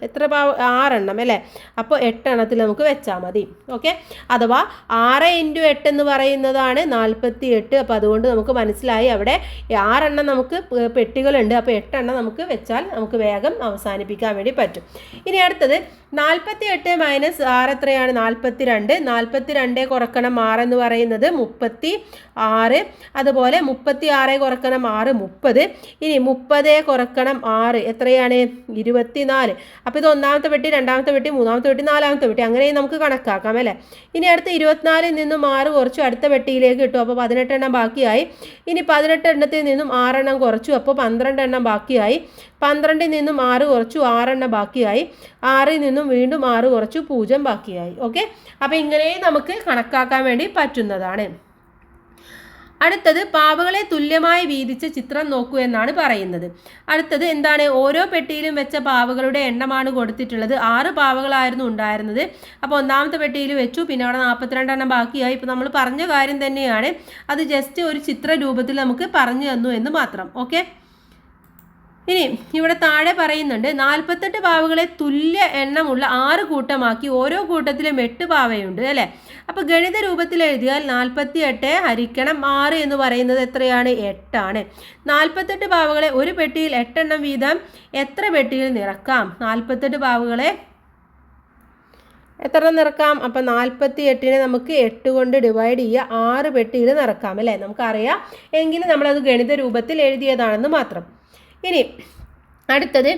എത്ര 6 എണ്ണം അല്ലേ. അപ്പോൾ 8 എണ്ണത്തിൽ നമുക്ക് വെച്ചാൽ മതി. ഓക്കെ. അഥവാ 6 × 8 എന്ന് പറയുന്നതാണ് 48. അപ്പോൾ അതുകൊണ്ട് നമുക്ക് മനസ്സിലായി അവിടെ 6 എണ്ണം നമുക്ക് പെട്ടികളുണ്ട്. അപ്പോൾ 8 എണ്ണം നമുക്ക് വെച്ചാൽ നമുക്ക് വേഗം അവസാനിപ്പിക്കാൻ വേണ്ടി പറ്റും. ഇനി അടുത്തത് 48 മൈനസ് 6 എത്രയാണ്? 42. 42 കുറക്കണം 6 എന്ന് പറയുന്നത് 36. അതുപോലെ 36 കുറക്കണം 6 30. ഇനി 30 കുറക്കണം 6 എത്രയാണ്? 24. അപ്പോൾ ഇത് ഒന്നാമത്തെ പെട്ടി, രണ്ടാമത്തെ പെട്ടി, മൂന്നാമത്തെ പെട്ടി, നാലാമത്തെ പെട്ടി, അങ്ങനെയും നമുക്ക് കണക്കാക്കാം അല്ലേ. ഇനി അടുത്ത് 24 നിന്നും 6 കുറച്ചു അടുത്ത പെട്ടിയിലേക്ക് കിട്ടും. അപ്പോൾ 18 എണ്ണം ബാക്കിയായി. ഇനി 18 എണ്ണത്തിൽ നിന്നും 6 എണ്ണം കുറച്ചു, അപ്പോൾ 12 എണ്ണം ബാക്കിയായി. 12 നിന്നും 6 കുറച്ചു 6 എണ്ണം ബാക്കിയായി. 6 നിന്നും വീണ്ടും 6 കുറച്ചു 0 ബാക്കിയായി. ഓക്കെ, അപ്പോൾ ഇങ്ങനെ നമുക്ക് കണക്കാക്കാൻ വേണ്ടി പറ്റുന്നതാണ്. അടുത്തത് പാവകളെ തുല്യമായി വീതിച്ച ചിത്രം നോക്കൂ എന്നാണ് പറയുന്നത്. അടുത്തത് എന്താണ്? ഓരോ പെട്ടിയിലും വെച്ച പാവകളുടെ എണ്ണമാണ് കൊടുത്തിട്ടുള്ളത്. 6 പാവകളായിരുന്നു ഉണ്ടായിരുന്നത്. അപ്പോൾ ഒന്നാമത്തെ പെട്ടിയിൽ വെച്ചു, പിന്നെ അവിടെ 42 എണ്ണം ബാക്കിയായി. ഇപ്പോൾ നമ്മൾ പറഞ്ഞ കാര്യം തന്നെയാണ്, അത് ജസ്റ്റ് ഒരു ചിത്ര രൂപത്തിൽ നമുക്ക് പറഞ്ഞു തന്നു എന്ന് മാത്രം. ഓക്കെ, ഇനി ഇവിടെ താഴെ പറയുന്നുണ്ട് 48 പാവകളെ തുല്യ എണ്ണമുള്ള 6 കൂട്ടമാക്കി, ഓരോ കൂട്ടത്തിലും 8 പാവയുണ്ട് അല്ലേ. അപ്പോൾ ഗണിത രൂപത്തിൽ എഴുതിയാൽ 48 ഹരിക്കണം 6 എന്ന് പറയുന്നത് എത്രയാണ്? 8 ആണ്. 48 പാവകളെ ഒരു പെട്ടിയിൽ 8 എണ്ണം വീതം എത്ര പെട്ടിയിൽ നിറക്കാം? 48 പാവകളെ എത്ര നിറക്കാം? അപ്പം 48നെ നമുക്ക് 8 കൊണ്ട് ഡിവൈഡ് ചെയ്യുക, 6 പെട്ടിയിൽ നിറക്കാം അല്ലേ. നമുക്കറിയാം, എങ്കിലും നമ്മളത് ഗണിത രൂപത്തിൽ എഴുതിയതാണെന്ന് മാത്രം. ഇനി അടുത്തത്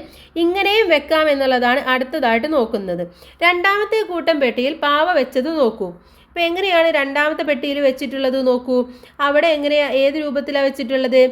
ഇങ്ങനെയും വെക്കാം എന്നുള്ളതാണ് അടുത്തതായിട്ട് നോക്കുന്നത്. രണ്ടാമത്തെ കൂട്ടം പെട്ടിയിൽ പാവ വെച്ചത് നോക്കൂ. അപ്പോൾ എങ്ങനെയാണ് രണ്ടാമത്തെ പെട്ടിയിൽ വെച്ചിട്ടുള്ളത് നോക്കൂ. അവിടെ എങ്ങനെയാണ്, ഏത് രൂപത്തിലാണ് വെച്ചിട്ടുള്ളത്?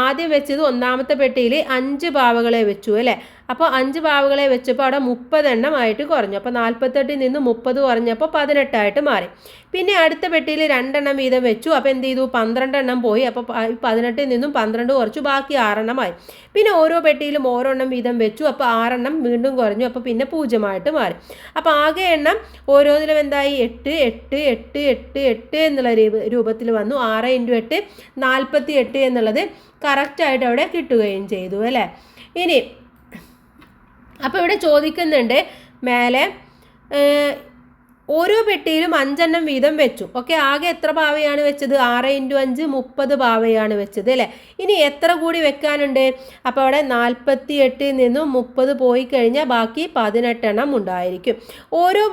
ആദ്യം വെച്ചത് ഒന്നാമത്തെ പെട്ടിയിൽ 5 പാവകളെ വെച്ചു അല്ലേ. അപ്പോൾ 5 പാവകളെ വെച്ചപ്പോൾ അവിടെ 30 എണ്ണമായിട്ട് കുറഞ്ഞു. അപ്പോൾ 48 നിന്ന് 30 കുറഞ്ഞപ്പോൾ 18 ആയിട്ട് മാറി. പിന്നെ അടുത്ത പെട്ടിയിൽ 2 എണ്ണം വീതം വെച്ചു. അപ്പോൾ എന്ത് ചെയ്തു? 12 എണ്ണം പോയി. അപ്പോൾ 18 നിന്നും 12 കുറച്ചു, ബാക്കി 6 എണ്ണമായി. പിന്നെ ഓരോ പെട്ടിയിലും ഓരോ എണ്ണം വീതം വെച്ചു. അപ്പോൾ 6 എണ്ണം വീണ്ടും കുറഞ്ഞു. അപ്പോൾ പിന്നെ 0 ആയിട്ട് മാറി. അപ്പോൾ ആകെ എണ്ണം ഓരോന്നിലും എന്തായി? 8 8 8 8 8 എന്നുള്ള രൂപത്തിൽ വന്നു. 6 × 8 48 എന്നുള്ളത് കറക്റ്റായിട്ട് അവിടെ കിട്ടുകയും ചെയ്തു അല്ലേ. ഇനി അപ്പോൾ ഇവിടെ ചോദിക്കുന്നുണ്ട് മേലെ ഓരോ പെട്ടിയിലും 5 എണ്ണം വീതം വെച്ചു. ഓക്കെ, ആകെ എത്ര പാവയാണ് വെച്ചത്? 6 × 5 30 പാവയാണ് വെച്ചത് അല്ലേ. ഇനി എത്ര കൂടി വെക്കാനുണ്ട്? അപ്പോൾ അവിടെ 48 നിന്നും 30 പോയി കഴിഞ്ഞാൽ ബാക്കി 18 എണ്ണം ഉണ്ടായിരിക്കും. ഓരോ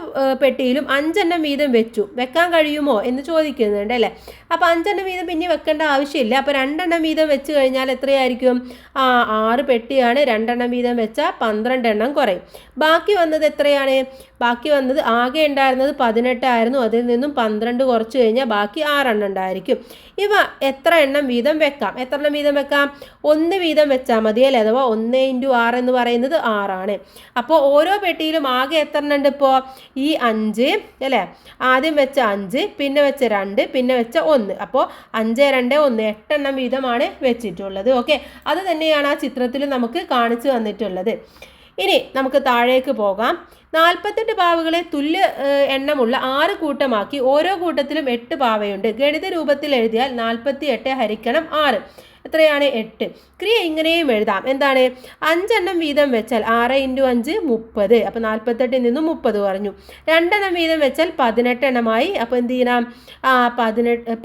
പെട്ടിയിലും 5 എണ്ണം വീതം വെച്ചു. വെക്കാൻ കഴിയുമോ എന്ന് ചോദിക്കുന്നുണ്ട് അല്ലേ. അപ്പോൾ 5 എണ്ണം വീതം പിന്നെ വെക്കേണ്ട ആവശ്യമില്ല. അപ്പോൾ 2 എണ്ണം വീതം വെച്ച് കഴിഞ്ഞാൽ എത്രയായിരിക്കും? 6 പെട്ടിയാണ്, 2 എണ്ണം വീതം വെച്ചാൽ 12 എണ്ണം കുറയും. ബാക്കി വന്നത് എത്രയാണ്? ബാക്കി വന്നത് ആകെ ഉണ്ടായിരുന്നത് 18 ആയിരുന്നു. അതിൽ നിന്നും 12 കുറച്ച് കഴിഞ്ഞാൽ ബാക്കി 6 എണ്ണം ഉണ്ടായിരിക്കും. ഇവ എത്ര എണ്ണം വീതം വെക്കാം? എത്ര എണ്ണം വീതം വെക്കാം? 1 വീതം വെച്ചാൽ മതി അല്ലേ. അഥവാ 1 × 6 എന്ന് പറയുന്നത് 6 ആണ്. അപ്പോൾ ഓരോ പെട്ടിയിലും ആകെ എത്ര എണ്ണം ഉണ്ട്? ഇപ്പോൾ ഈ 5 അല്ലേ, ആദ്യം വെച്ച 5, പിന്നെ വെച്ച 2, പിന്നെ വെച്ച 1. അപ്പോൾ 5 2 1 8 എണ്ണം വീതമാണ് വെച്ചിട്ടുള്ളത്. ഓക്കെ, അത് തന്നെയാണ് ആ ചിത്രത്തിൽ നമുക്ക് കാണിച്ചു തന്നിട്ടുള്ളത്. ഇനി നമുക്ക് താഴേക്ക് പോകാം. 48 പാവകളെ തുല്യ എണ്ണമുള്ള 6 കൂട്ടമാക്കി, ഓരോ കൂട്ടത്തിലും 8 പാവയുണ്ട്. ഗണിത രൂപത്തിൽ എഴുതിയാൽ 48 ഹരിക്കണം 6 എത്രയാണ്? 8. ക്രിയ ഇങ്ങനെയും എഴുതാം. എന്താണ്? 5 എണ്ണം വീതം വെച്ചാൽ 6 × 5 30. അപ്പോൾ 48 നിന്നും 30 കുറഞ്ഞു. 2 എണ്ണം വീതം വെച്ചാൽ 18 എണ്ണമായി. അപ്പോൾ എന്ത് ചെയ്യണം?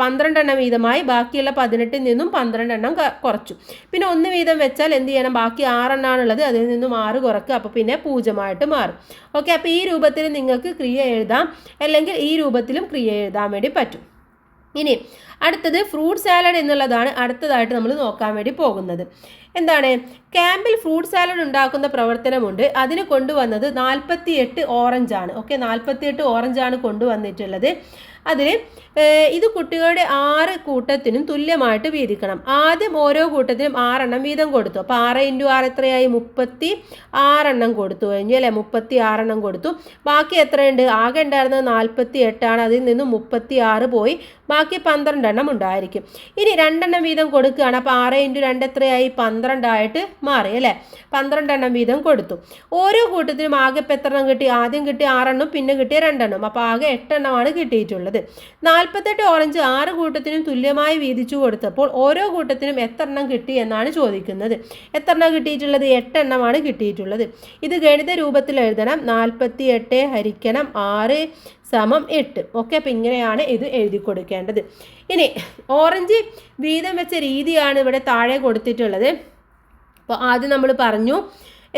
12 എണ്ണം വീതമായി. ബാക്കിയുള്ള 18 നിന്നും 12 എണ്ണം കുറച്ചു. പിന്നെ 1 വീതം വെച്ചാൽ എന്ത് ചെയ്യണം? ബാക്കി 6 എണ്ണമാണുള്ളത്, അതിൽ നിന്നും 6 കുറക്കുക. അപ്പോൾ പിന്നെ 0 ആയിട്ട് മാറും. ഓക്കെ, അപ്പോൾ ഈ രൂപത്തിൽ നിങ്ങൾക്ക് ക്രിയ എഴുതാം, അല്ലെങ്കിൽ ഈ രൂപത്തിലും ക്രിയ എഴുതാൻ വേണ്ടി പറ്റും. ഇനി അടുത്തത് ഫ്രൂട്ട് സാലഡ് എന്നുള്ളതാണ് അടുത്തതായിട്ട് നമ്മൾ നോക്കാൻ വേണ്ടി പോകുന്നത്. എന്താണ്? ക്യാമ്പിൽ ഫ്രൂട്ട് സാലഡ് ഉണ്ടാക്കുന്ന പ്രവർത്തനമുണ്ട്. അതിന് കൊണ്ടുവന്നത് 48 ഓറഞ്ചാണ്. ഓക്കെ, 48 ഓറഞ്ചാണ് കൊണ്ടുവന്നിട്ടുള്ളത്. അതിൽ ഇത് കുട്ടികളുടെ 6 കൂട്ടത്തിനും തുല്യമായിട്ട് വീതിക്കണം. ആദ്യം ഓരോ കൂട്ടത്തിനും 6 എണ്ണം വീതം കൊടുത്തു. അപ്പോൾ 6 × 6 എത്രയായി? 36 എണ്ണം കൊടുത്തു കഴിഞ്ഞു അല്ലേ. 36 എണ്ണം കൊടുത്തു. ബാക്കി എത്രയുണ്ട്? ആകെ ഉണ്ടായിരുന്നത് 48 ആണ്. അതിൽ നിന്നും 36 പോയി, ബാക്കി 12 എണ്ണം ഉണ്ടായിരിക്കും. ഇനി 2 എണ്ണം വീതം കൊടുക്കുകയാണ്. അപ്പോൾ 6 × 2 എത്രയായി? 12 ആയിട്ട് മാറി അല്ലേ. 12 എണ്ണം വീതം കൊടുത്തു. ഓരോ കൂട്ടത്തിനും ആകെ ഇപ്പോൾ എത്ര എണ്ണം കിട്ടി? ആദ്യം കിട്ടിയ 6 എണ്ണം, പിന്നെ കിട്ടിയ 2 എണ്ണം. അപ്പോൾ ആകെ 8 എണ്ണമാണ് കിട്ടിയിട്ടുള്ളത്. 48 ഓറഞ്ച് 6 കൂട്ടത്തിനും തുല്യമായി വീതിച്ചു കൊടുത്തപ്പോൾ ഓരോ കൂട്ടത്തിനും എത്ര എണ്ണം കിട്ടി എന്നാണ് ചോദിക്കുന്നത്. എത്ര എണ്ണം കിട്ടിയിട്ടുള്ളത്? 8 എണ്ണമാണ് കിട്ടിയിട്ടുള്ളത്. ഇത് ഗണിത രൂപത്തിൽ എഴുതണം. 48 ഹരിക്കണം 6 സമം 8. ഓക്കെ, അപ്പോൾ ഇങ്ങനെയാണ് ഇത് എഴുതി കൊടുക്കേണ്ടത്. ഇനി ഓറഞ്ച് വീതം വെച്ച രീതിയാണ് ഇവിടെ താഴെ കൊടുത്തിട്ടുള്ളത്. അപ്പോൾ ആദ്യം നമ്മൾ പറഞ്ഞു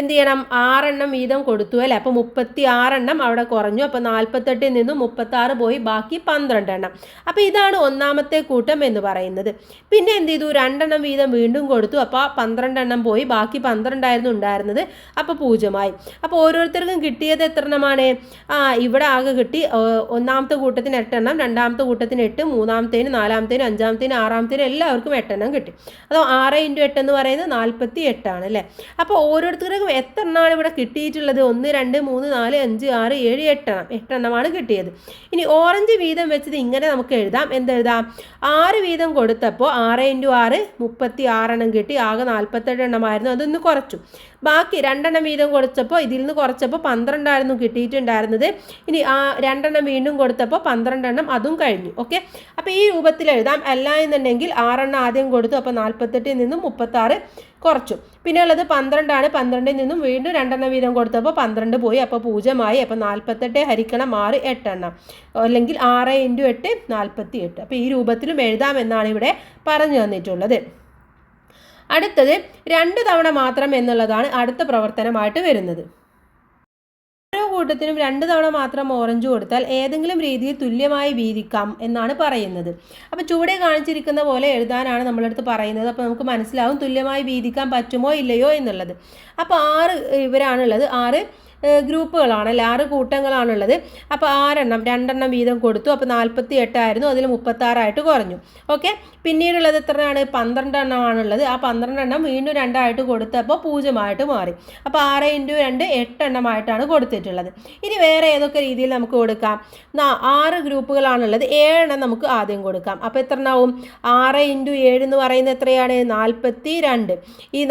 എന്ത് ചെയ്യണം 6 എണ്ണം വീതം കൊടുത്തു അല്ലേ. അപ്പോൾ 36 എണ്ണം അവിടെ കുറഞ്ഞു. അപ്പോൾ 48 നിന്നും 36 പോയി, ബാക്കി 12 എണ്ണം. അപ്പോൾ ഇതാണ് ഒന്നാമത്തെ കൂട്ടം എന്ന് പറയുന്നത്. പിന്നെ എന്ത് ചെയ്തു, 2 എണ്ണം വീതം വീണ്ടും കൊടുത്തു. അപ്പോൾ 12 എണ്ണം പോയി, ബാക്കി 12 ആയിരുന്നു ഉണ്ടായിരുന്നത്. അപ്പോൾ 0 അപ്പോൾ ഓരോരുത്തർക്കും കിട്ടിയത് എത്ര എണ്ണമാണ്? ഇവിടെ ആകെ കിട്ടി ഒന്നാമത്തെ കൂട്ടത്തിന് 8 എണ്ണം, രണ്ടാമത്തെ കൂട്ടത്തിന് 8, മൂന്നാമത്തേന്, നാലാമത്തേന്, അഞ്ചാമത്തേന്, ആറാമത്തേന് എല്ലാവർക്കും 8 എണ്ണം കിട്ടി. അതോ 6 × 8 എന്ന് പറയുന്നത് 48 ആണ് അല്ലേ. അപ്പോൾ ഓരോരുത്തർക്കും എത്ര എണ്ണമാണ് ഇവിടെ കിട്ടിയിട്ടുള്ളത്? 1, 2, 3, 4, 5, 6, 7, 8 എണ്ണം. 8 എണ്ണമാണ് കിട്ടിയത്. ഇനി ഓറഞ്ച് വീതം വെച്ചത് ഇങ്ങനെ നമുക്ക് എഴുതാം. എന്തെഴുതാം? 6 വീതം കൊടുത്തപ്പോൾ 6 × 6 36 എണ്ണം കിട്ടി. ആകെ 47 എണ്ണമായിരുന്നു. അതൊന്ന് കുറച്ചു. ബാക്കി 2 എണ്ണം വീതം കൊടുത്തപ്പോൾ ഇതിൽ നിന്ന് കുറച്ചപ്പോൾ 12 ആയിരുന്നു കിട്ടിയിട്ടുണ്ടായിരുന്നത്. ഇനി 2 എണ്ണം വീണ്ടും കൊടുത്തപ്പോൾ 12 എണ്ണം അതും കഴിഞ്ഞു. ഓക്കെ, അപ്പോൾ ഈ രൂപത്തിൽ എഴുതാം. അല്ല എന്നുണ്ടെങ്കിൽ 6 എണ്ണം ആദ്യം കൊടുത്തു, അപ്പോൾ 48 നിന്നും 36 കുറച്ചു. പിന്നെ ഉള്ളത് 12 ആണ്. 12 നിന്നും വീണ്ടും 2 എണ്ണം വീതം കൊടുത്തപ്പോൾ 12 പോയി, അപ്പോൾ 0 അപ്പോൾ 48 ഹരിക്കണം 6 8 എണ്ണം, അല്ലെങ്കിൽ 6 × 8 48. അപ്പോൾ ഈ രൂപത്തിലും എഴുതാമെന്നാണ് ഇവിടെ പറഞ്ഞു തന്നിട്ടുള്ളത്. അടുത്തത് 2 തവണ മാത്രം എന്നുള്ളതാണ് അടുത്ത പ്രവർത്തനമായിട്ട് വരുന്നത്. ഓരോ കൂട്ടത്തിനും 2 തവണ മാത്രം ഓറഞ്ച് കൊടുത്താൽ ഏതെങ്കിലും രീതിയിൽ തുല്യമായി വീതിക്കാം എന്നാണ് പറയുന്നത്. അപ്പോൾ ചുവടെ കാണിച്ചിരിക്കുന്ന പോലെ എഴുതാനാണ് നമ്മളടുത്ത് പറയുന്നത്. അപ്പോൾ നമുക്ക് മനസ്സിലാവും തുല്യമായി വീതിക്കാൻ പറ്റുമോ ഇല്ലയോ എന്നുള്ളത്. അപ്പോൾ 6 ഇവരാണുള്ളത്, 6 ഗ്രൂപ്പുകളാണല്ലേ, 6 കൂട്ടങ്ങളാണുള്ളത്. അപ്പോൾ 6 എണ്ണം 2 എണ്ണം വീതം കൊടുത്തു. അപ്പോൾ 48 ആയിരുന്നു, അതിൽ 36 ആയിട്ട് കുറഞ്ഞു. ഓക്കെ, പിന്നീടുള്ളത് എത്രയാണ്? 12 എണ്ണമാണുള്ളത്. ആ 12 എണ്ണം വീണ്ടും 2 ആയിട്ട് കൊടുത്തപ്പോൾ 0 മാറി. അപ്പോൾ 6 × 2 8 എണ്ണമായിട്ടാണ് കൊടുത്തിട്ടുള്ളത്. ഇനി വേറെ ഏതൊക്കെ രീതിയിൽ നമുക്ക് കൊടുക്കാം? 6 ഗ്രൂപ്പുകളാണുള്ളത്, 7 എണ്ണം നമുക്ക് ആദ്യം കൊടുക്കാം. അപ്പോൾ എത്ര എണ്ണമാവും? 6 × 7 എന്ന് പറയുന്നത് എത്രയാണ്? 42. ഈ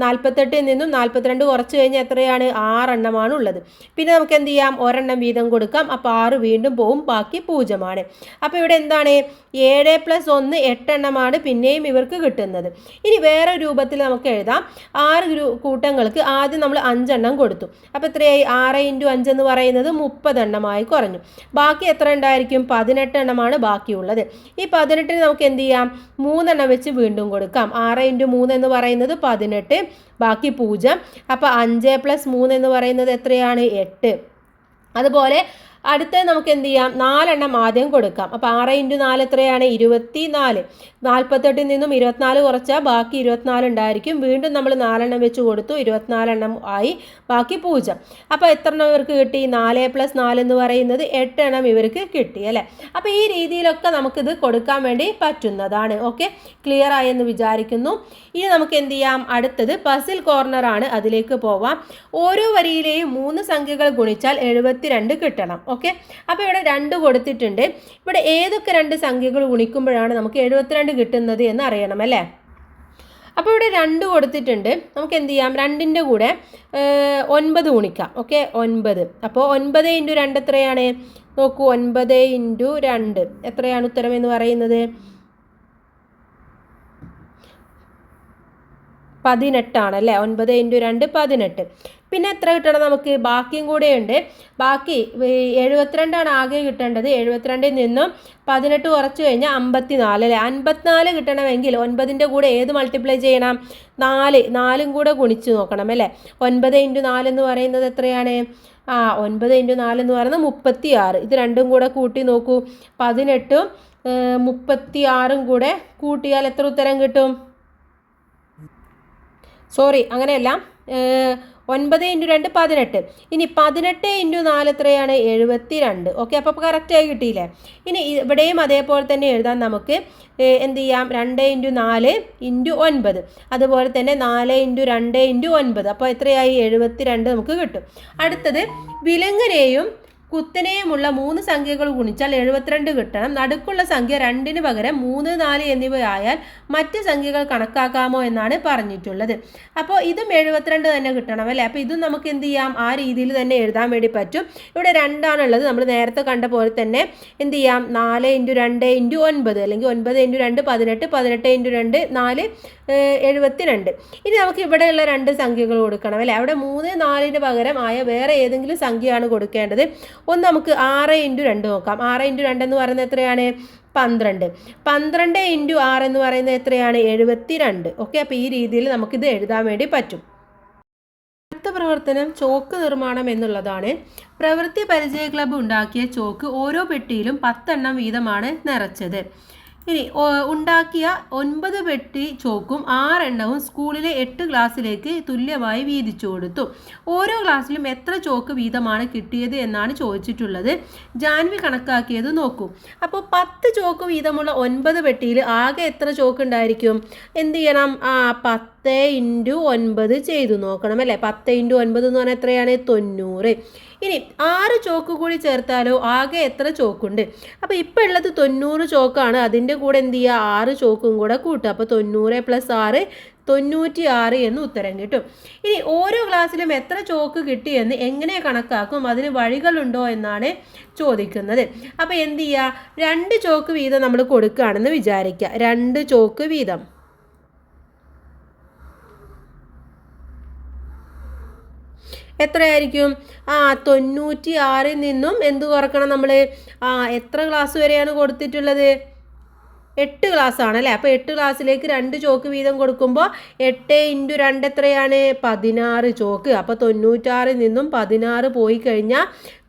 48 നിന്നും 42 കുറച്ച് കഴിഞ്ഞാൽ എത്രയാണ്? 6 എണ്ണമാണ് ഉള്ളത്. പിന്നെ നമുക്ക് എന്ത് ചെയ്യാം? ഒരെണ്ണം വീതം കൊടുക്കാം. അപ്പോൾ 6 വീണ്ടും പോവും, ബാക്കി 0. അപ്പോൾ ഇവിടെ എന്താണ്? 7 + 1 8 എണ്ണമാണ് പിന്നെയും ഇവർക്ക് കിട്ടുന്നത്. ഇനി വേറെ രൂപത്തിൽ നമുക്ക് എഴുതാം. 6 കൂട്ടങ്ങൾക്ക് ആദ്യം നമ്മൾ 5 എണ്ണം കൊടുത്തു. അപ്പോൾ എത്രയായി? 6 × 5 എന്ന് പറയുന്നത് 30 എണ്ണമായി കുറഞ്ഞു. ബാക്കി എത്ര ഉണ്ടായിരിക്കും? 18 എണ്ണമാണ് ബാക്കിയുള്ളത്. ഈ 18 നമുക്ക് എന്ത് ചെയ്യാം? 3 എണ്ണം വെച്ച് വീണ്ടും കൊടുക്കാം. 6 × 3 എന്ന് പറയുന്നത് 18, ബാക്കി 0. അപ്പോൾ 5 + 3 എന്ന് പറയുന്നത് എത്രയാണ്? 8. അതുപോലെ അടുത്തത് നമുക്ക് എന്ത് ചെയ്യാം? 4 എണ്ണം ആദ്യം കൊടുക്കാം. അപ്പോൾ 6 × 4 എത്രയാണ്? 24. 48 നിന്നും 24 കുറച്ചാൽ ബാക്കി 24 ഉണ്ടായിരിക്കും. വീണ്ടും നമ്മൾ 4 എണ്ണം വെച്ച് കൊടുത്തു, 24 എണ്ണം ആയി, ബാക്കി 0. അപ്പോൾ എത്ര എണ്ണം ഇവർക്ക് കിട്ടി? 4 + 4 എന്ന് പറയുന്നത് 8 എണ്ണം ഇവർക്ക് കിട്ടി അല്ലേ. അപ്പോൾ ഈ രീതിയിലൊക്കെ നമുക്കിത് കൊടുക്കാൻ വേണ്ടി പറ്റുന്നതാണ്. ഓക്കെ, ക്ലിയർ ആയെന്ന് വിചാരിക്കുന്നു. ഇനി നമുക്ക് എന്ത് ചെയ്യാം? അടുത്തത് പസിൽ കോർണർ ആണ്, അതിലേക്ക് പോവാം. ഓരോ വരിയിലെയും 3 സംഖ്യകൾ ഗുണിച്ചാൽ 72 കിട്ടണം. ഓക്കെ, അപ്പോൾ ഇവിടെ 2 കൊടുത്തിട്ടുണ്ട്. ഇവിടെ ഏതൊക്കെ 2 സംഖ്യകൾ ഗുണിക്കുമ്പോഴാണ് നമുക്ക് 72 കിട്ടുന്നത് എന്ന് അറിയണം അല്ലേ. അപ്പോൾ ഇവിടെ 2 കൊടുത്തിട്ടുണ്ട്. നമുക്ക് എന്ത് ചെയ്യാം? 2ൻ്റെ കൂടെ 9 ഗുണിക്കാം. ഓക്കെ, 9. അപ്പോൾ 9 × 2 എത്രയാണ്? നോക്കൂ, 9 × 2 എത്രയാണ് ഉത്തരം എന്ന് പറയുന്നത്? 18 ആണല്ലേ. 9 × 2 18. പിന്നെ എത്ര കിട്ടണം നമുക്ക്? ബാക്കിയും കൂടെ ഉണ്ട്. ബാക്കി 72 ആണ് ആകെ കിട്ടേണ്ടത്. 72 നിന്നും 18 കുറച്ച് കഴിഞ്ഞാൽ 54 അല്ലേ. 54 കിട്ടണമെങ്കിൽ 9ൻ്റെ കൂടെ ഏത് മൾട്ടിപ്ലൈ ചെയ്യണം? 4 കൂടെ ഗുണിച്ച് നോക്കണം അല്ലേ. 9 × 4 എന്ന് പറയുന്നത് എത്രയാണ്? 9 × 4 എന്ന് പറയുന്നത് 36. ഇത് രണ്ടും കൂടെ കൂട്ടി നോക്കൂ. 18ഉം 36ഉം കൂടെ കൂട്ടിയാൽ എത്ര ഉത്തരം കിട്ടും? സോറി, അങ്ങനെയല്ല, 9 × 2 18. ഇനി 18 × 4 എത്രയാണ്? 72. ഓക്കെ, അപ്പോൾ കറക്റ്റായി കിട്ടിയില്ലേ. ഇനി ഇവിടെയും അതേപോലെ തന്നെ എഴുതാൻ നമുക്ക് എന്ത് ചെയ്യാം? 2 × 4 × 9. അതുപോലെ തന്നെ 4 × 2 × 9. അപ്പോൾ എത്രയായി? 72 നമുക്ക് കിട്ടും. അടുത്തത് വിലങ്ങനെയും കുത്തനെയുമുള്ള 3 സംഖ്യകൾ ഗുണിച്ചാൽ 72 കിട്ടണം. നടുക്കുള്ള സംഖ്യ 2ന് പകരം 3, 4 എന്നിവയായാൽ മറ്റ് സംഖ്യകൾ കണക്കാക്കാമോ എന്നാണ് പറഞ്ഞിട്ടുള്ളത്. അപ്പോൾ ഇതും 72 തന്നെ കിട്ടണം അല്ലേ. അപ്പോൾ ഇതും നമുക്ക് എന്ത് ചെയ്യാം? ആ രീതിയിൽ തന്നെ എഴുതാൻ വേണ്ടി പറ്റും. ഇവിടെ 2 ആണുള്ളത്. നമ്മൾ നേരത്തെ കണ്ട പോലെ തന്നെ എന്ത് ചെയ്യാം? 4 × 2 × 9 അല്ലെങ്കിൽ 9 × 2 18, 18 × 2 4 72. ഇനി നമുക്ക് ഇവിടെയുള്ള 2 സംഖ്യകൾ കൊടുക്കണം അല്ലേ. അവിടെ 3, 4ന് പകരം ആയ വേറെ ഏതെങ്കിലും സംഖ്യയാണ് കൊടുക്കേണ്ടത്. ഒന്ന് നമുക്ക് 6 × 2 നോക്കാം. 6 × 2 എന്ന് പറയുന്നത് എത്രയാണ്? 12. 12 × 6 എന്ന് പറയുന്നത് എത്രയാണ്? 72. ഓക്കെ, അപ്പോൾ ഈ രീതിയിൽ നമുക്കിത് എഴുതാൻ വേണ്ടി പറ്റും. അടുത്ത പ്രവർത്തനം ചോക്ക് നിർമ്മാണം എന്നുള്ളതാണ്. പ്രവൃത്തി പരിചയ ക്ലബ്ബ് ഉണ്ടാക്കിയ ചോക്ക് ഓരോ പെട്ടിയിലും 10 എണ്ണം വീതമാണ് നിറച്ചത്. ഇനി ഉണ്ടാക്കിയ 9 പെട്ടി ചോക്കും 6 എണ്ണവും സ്കൂളിലെ 8 ക്ലാസ്സിലേക്ക് തുല്യമായി വീതിച്ചു കൊടുത്തു. ഓരോ ക്ലാസ്സിലും എത്ര ചോക്ക് വീതമാണ് കിട്ടിയത് എന്നാണ് ചോദിച്ചിട്ടുള്ളത്. ജാൻവി കണക്കാക്കിയത് നോക്കൂ. അപ്പോൾ 10 ചോക്ക് വീതമുള്ള 9 പെട്ടിയിൽ ആകെ എത്ര ചോക്ക് ഉണ്ടായിരിക്കും? എന്ത് ചെയ്യണം? 10 × 9 ചെയ്തു നോക്കണം അല്ലേ. 10 × 9 എന്ന് പറഞ്ഞാൽ എത്രയാണ്? 90. ഇനി 6 ചോക്ക് കൂടി ചേർത്താലോ ആകെ എത്ര ചോക്കുണ്ട്? അപ്പോൾ ഇപ്പോൾ ഉള്ളത് 90 ചോക്കാണ്. അതിൻ്റെ കൂടെ എന്ത് ചെയ്യുക? 6 ചോക്കും കൂടെ കൂട്ടുക. അപ്പോൾ 90 + 6 96 എന്ന് ഉത്തരം കിട്ടും. ഇനി ഓരോ ക്ലാസ്സിലും എത്ര ചോക്ക് കിട്ടിയെന്ന് എങ്ങനെ കണക്കാക്കും? അതിന് വഴികളുണ്ടോ എന്നാണ് ചോദിക്കുന്നത്. അപ്പോൾ എന്ത് ചെയ്യുക? 2 ചോക്ക് വീതം നമ്മൾ കൊടുക്കുകയാണെന്ന് വിചാരിക്കുക. 2 ചോക്ക് വീതം എത്രയായിരിക്കും? 96 നിന്നും എന്ത് കുറക്കണം നമ്മൾ? എത്ര ക്ലാസ് വരെയാണ് കൊടുത്തിട്ടുള്ളത്? 8 ക്ലാസ് ആണല്ലേ. അപ്പോൾ 8 ക്ലാസ്സിലേക്ക് 2 ചോക്ക് വീതം കൊടുക്കുമ്പോൾ 8 × 2 എത്രയാണ്? 16 ചോക്ക്. അപ്പോൾ 96 നിന്നും 16 പോയി കഴിഞ്ഞാൽ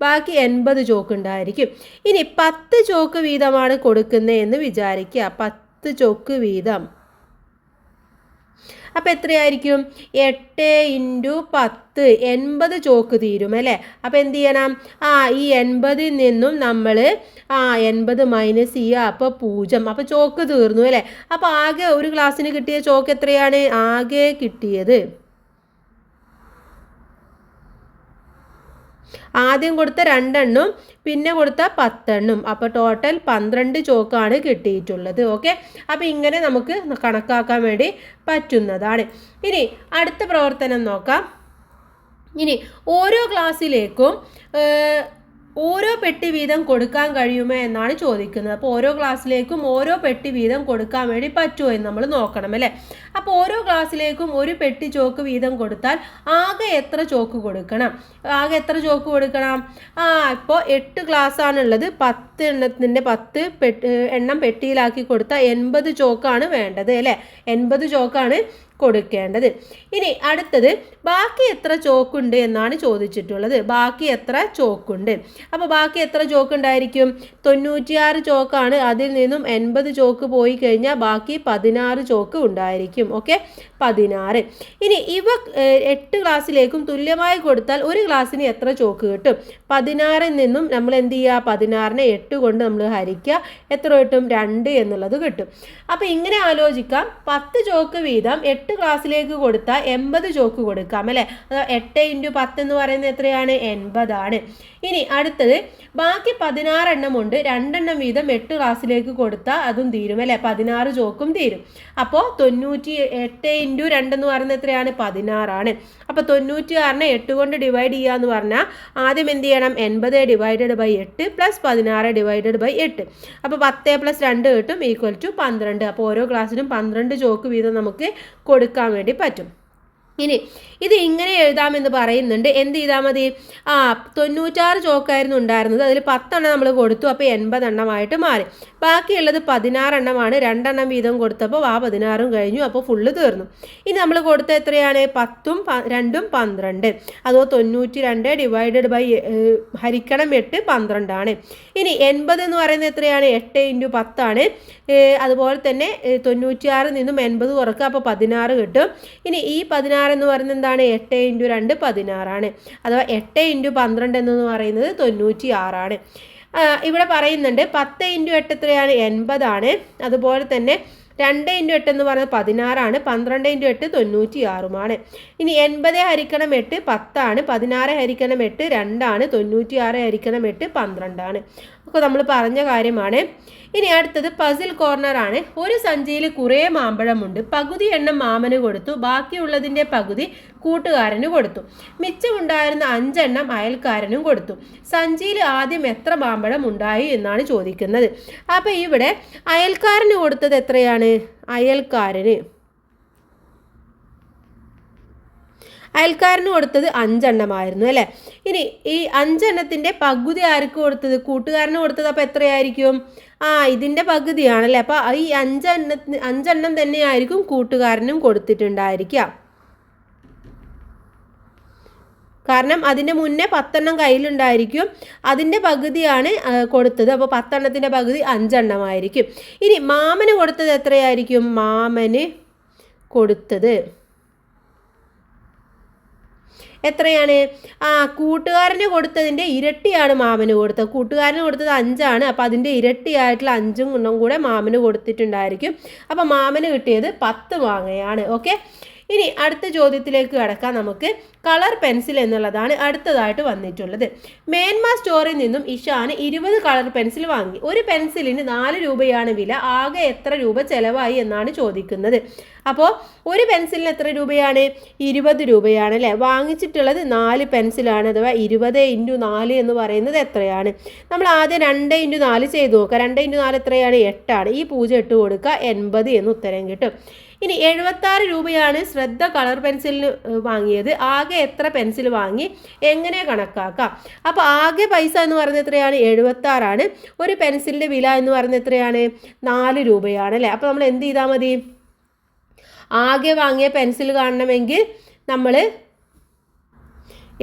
ബാക്കി 80 ചോക്ക് ഉണ്ടായിരിക്കും. ഇനി 10 ചോക്ക് വീതമാണ് കൊടുക്കുന്നത് എന്ന് വിചാരിക്കുക. 10 ചോക്ക് വീതം. അപ്പോൾ എത്രയായിരിക്കും? 8 × 10 80 ചോക്ക് തീരും അല്ലേ. അപ്പോൾ എന്ത് ചെയ്യണം? ഈ 80 നിന്നും നമ്മൾ 80 മൈനസ് ചെയ്യുക. അപ്പോൾ 0. അപ്പോൾ ചോക്ക് തീർന്നു അല്ലേ. അപ്പോൾ ആകെ ഒരു ക്ലാസ്സിന് കിട്ടിയ ചോക്ക് എത്രയാണ്? ആകെ കിട്ടിയത് ആദ്യം കൊടുത്ത 2 എണ്ണം പിന്നെ കൊടുത്ത 10 എണ്ണം. അപ്പോൾ ടോട്ടൽ 12 ചോക്കാണ് കിട്ടിയിട്ടുള്ളത്. ഓക്കെ. അപ്പോൾ ഇങ്ങനെ നമുക്ക് കണക്കാക്കാൻ വേണ്ടി പറ്റുന്നതാണ്. ഇനി അടുത്ത പ്രവർത്തനം നോക്കാം. ഇനി ഓരോ ക്ലാസ്സിലേക്കും ഓരോ പെട്ടി വീതം കൊടുക്കാൻ കഴിയുമോ എന്നാണ് ചോദിക്കുന്നത്. അപ്പോൾ ഓരോ ക്ലാസ്സിലേക്കും ഓരോ പെട്ടി വീതം കൊടുക്കാൻ വേണ്ടി പറ്റുമോ എന്ന് നമ്മൾ നോക്കണം അല്ലേ. അപ്പോൾ ഓരോ ക്ലാസ്സിലേക്കും ഒരു പെട്ടി ചോക്ക് വീതം കൊടുത്താൽ ആകെ എത്ര ചോക്ക് കൊടുക്കണം? ആകെ എത്ര ചോക്ക് കൊടുക്കണം? ഇപ്പോൾ 8 ക്ലാസ്സാണുള്ളത്. 10 എണ്ണത്തിൻ്റെ 10 എണ്ണം പെട്ടിയിലാക്കി കൊടുത്താൽ 80 ചോക്കാണ് വേണ്ടത് അല്ലേ. 80 ചോക്കാണ് കൊടുക്കേണ്ടത്. ഇനി അടുത്തത് ബാക്കി എത്ര ചോക്കുണ്ട് എന്നാണ് ചോദിച്ചിട്ടുള്ളത്. ബാക്കി എത്ര ചോക്കുണ്ട്? അപ്പോൾ ബാക്കി എത്ര ചോക്ക് ഉണ്ടായിരിക്കും? 96 ചോക്കാണ്. അതിൽ നിന്നും 80 ചോക്ക് പോയി കഴിഞ്ഞാൽ ബാക്കി 16 ചോക്ക് ഉണ്ടായിരിക്കും. ഓക്കെ, 16. ഇനി ഇവ 8 ക്ലാസ്സിലേക്കും തുല്യമായി കൊടുത്താൽ ഒരു ക്ലാസ്സിന് എത്ര ചോക്ക് കിട്ടും? 16 നിന്നും നമ്മൾ എന്ത് ചെയ്യുക? 16നെ 8 കൊണ്ട് നമ്മൾ ഹരിക്കുക. എത്ര കിട്ടും? 2 എന്നുള്ളത് കിട്ടും. അപ്പോൾ ഇങ്ങനെ ആലോചിക്കാം. 10 ചോക്ക് വീതം 8 ക്ലാസ്സിലേക്ക് കൊടുത്താൽ 80 ചോക്ക് കൊടുക്കാം അല്ലേ. 8 × 10 എന്ന് പറയുന്നത് എത്രയാണ്? 80 ആണ്. ഇനി അടുത്തത് ബാക്കി 16 എണ്ണം ഉണ്ട്. 2 എണ്ണം വീതം 8 ക്ലാസ്സിലേക്ക് കൊടുത്താൽ അതും തീരും അല്ലേ. 16 ചോക്കും തീരും. അപ്പോൾ 98 × 2 എന്ന് പറയുന്നത് എത്രയാണ്? 16 ആണ്. അപ്പോൾ 96നെ 8 കൊണ്ട് ഡിവൈഡ് ചെയ്യുക എന്ന് പറഞ്ഞാൽ ആദ്യം എന്ത് ചെയ്യണം? 80 ÷ 8 + 16 ÷ 8. അപ്പോൾ 10 + 2 കിട്ടും = 12. അപ്പോൾ ഓരോ ക്ലാസ്സിനും 12 ചോക്ക് വീതം നമുക്ക് കൊടുക്കാൻ വേണ്ടി പറ്റും. ഇനി ഇത് ഇങ്ങനെ എഴുതാമെന്ന് പറയുന്നുണ്ട്. എന്ത് ചെയ്താൽ മതി? 96 ചോക്കായിരുന്നു ഉണ്ടായിരുന്നത്. അതിൽ 10 എണ്ണം നമ്മൾ കൊടുത്തു. അപ്പോൾ 80 എണ്ണമായിട്ട് മാറി. ബാക്കിയുള്ളത് 16 എണ്ണമാണ്. 2 എണ്ണം വീതം കൊടുത്തപ്പോൾ 16ഉം കഴിഞ്ഞു. അപ്പോൾ ഫുള്ള് തീർന്നു. ഇനി നമ്മൾ കൊടുത്ത എത്രയാണ്? 10ഉം 2ഉം 12. അതോ 92 / ഹരിക്കണം 8 12 ആണ്. ഇനി 80 എന്ന് പറയുന്നത് എത്രയാണ്? 8 × 10 ആണ്. അതുപോലെ തന്നെ 96 നിന്നും 80 കുറക്കുക. അപ്പോൾ 16 കിട്ടും. ഇനി ഈ 16 എന്ന് പറയുന്നത് എന്താണ്? 8 × 2 16 ആണ്. അഥവാ 8 × 12 എന്ന് പറയുന്നത് 96 ആണ്. ഇവിടെ പറയുന്നുണ്ട് 10 × 8 എത്രയാണ്? 80 ആണ്. അതുപോലെ തന്നെ 2 × 8 എന്ന് പറയുന്നത് 16 ആണ്. 12 × 8 96 ഇനി 80 ഹരിക്കണം 8 10 ആണ്. 16 ഹരിക്കണം 8 2 ആണ്. 96 ഹരിക്കണം 8 12 ആണ്. അപ്പോൾ നമ്മൾ പറഞ്ഞ കാര്യമാണ്. ഇനി അടുത്തത് പസിൽ കോർണർ ആണ്. ഒരു സഞ്ചിയിൽ കുറേ മാമ്പഴമുണ്ട്. പകുതി എണ്ണം മാമന് കൊടുത്തു. ബാക്കിയുള്ളതിൻ്റെ പകുതി കൂട്ടുകാരന് കൊടുത്തു. മിച്ചമുണ്ടായിരുന്ന 5 എണ്ണം അയൽക്കാരനും കൊടുത്തു. സഞ്ചിയിൽ ആദ്യം എത്ര മാമ്പഴം ഉണ്ടായി എന്നാണ് ചോദിക്കുന്നത്. അപ്പോൾ ഇവിടെ അയൽക്കാരന് കൊടുത്തത് എത്രയാണ്? അയൽക്കാരന് കൊടുത്തത് 5 എണ്ണമായിരുന്നു അല്ലേ. ഇനി ഈ 5 എണ്ണത്തിൻ്റെ പകുതി ആർക്ക് കൊടുത്തത്? കൂട്ടുകാരന് കൊടുത്തത്. അപ്പോൾ എത്രയായിരിക്കും? ഇതിൻ്റെ പകുതിയാണല്ലേ. അപ്പോൾ ഈ 5 എണ്ണം തന്നെയായിരിക്കും കൂട്ടുകാരനും കൊടുത്തിട്ടുണ്ടായിരിക്കുക. കാരണം അതിൻ്റെ മുന്നേ 10 എണ്ണം കയ്യിലുണ്ടായിരിക്കും, അതിൻ്റെ പകുതിയാണ് കൊടുത്തത്. അപ്പോൾ 10 എണ്ണത്തിൻ്റെ പകുതി 5 എണ്ണമായിരിക്കും. ഇനി മാമന് കൊടുത്തത് എത്രയായിരിക്കും? മാമന് കൊടുത്തത് എത്രയാണ്? കൂട്ടുകാരന് കൊടുത്തതിൻ്റെ ഇരട്ടിയാണ് മാമന് കൊടുത്തത്. കൂട്ടുകാരന് കൊടുത്തത് 5 ആണ്. അപ്പോൾ അതിൻ്റെ ഇരട്ടിയായിട്ടുള്ള 5 ഗുണം കൂടെ മാമന് കൊടുത്തിട്ടുണ്ടായിരിക്കും. അപ്പോൾ മാമന് കിട്ടിയത് 10 മാങ്ങയാണ്. ഓക്കെ, ഇനി അടുത്ത ചോദ്യത്തിലേക്ക് കടക്കാം. നമുക്ക് കളർ പെൻസിൽ എന്നുള്ളതാണ് അടുത്തതായിട്ട് വന്നിട്ടുള്ളത്. മേന്മ സ്റ്റോറിൽ നിന്നും ഇഷാന് 20 കളർ പെൻസിൽ വാങ്ങി. ഒരു പെൻസിലിന് 4 രൂപയാണ് വില. ആകെ എത്ര രൂപ ചെലവായി എന്നാണ് ചോദിക്കുന്നത്. അപ്പോൾ ഒരു പെൻസിലിന് എത്ര രൂപയാണ്? 20 രൂപയാണ് അല്ലേ. വാങ്ങിച്ചിട്ടുള്ളത് 4 പെൻസിലാണ്. അഥവാ 20 × 4 എന്ന് പറയുന്നത് എത്രയാണ്? നമ്മൾ ആദ്യം 2 × 4 ചെയ്ത് നോക്കുക. 2 × 4 എത്രയാണ്? 8 ആണ്. ഈ 0 ഇട്ട് കൊടുക്കുക, 80 എന്ന് ഉത്തരം കിട്ടും. ഇനി 76 രൂപയാണ് ശ്രദ്ധ കളർ പെൻസിലിന് വാങ്ങിയത്. ആകെ എത്ര പെൻസിൽ വാങ്ങി? എങ്ങനെ കണക്കാക്കാം? അപ്പോൾ ആകെ പൈസ എന്ന് പറയുന്നത് എത്രയാണ്? 76 ആണ്. ഒരു പെൻസിലിൻ്റെ വില എന്ന് പറയുന്നത് എത്രയാണ്? 4 രൂപയാണ് അല്ലേ. അപ്പോൾ നമ്മൾ എന്ത് ചെയ്താൽ മതി? ആകെ വാങ്ങിയ പെൻസിൽ കാണണമെങ്കിൽ നമ്മൾ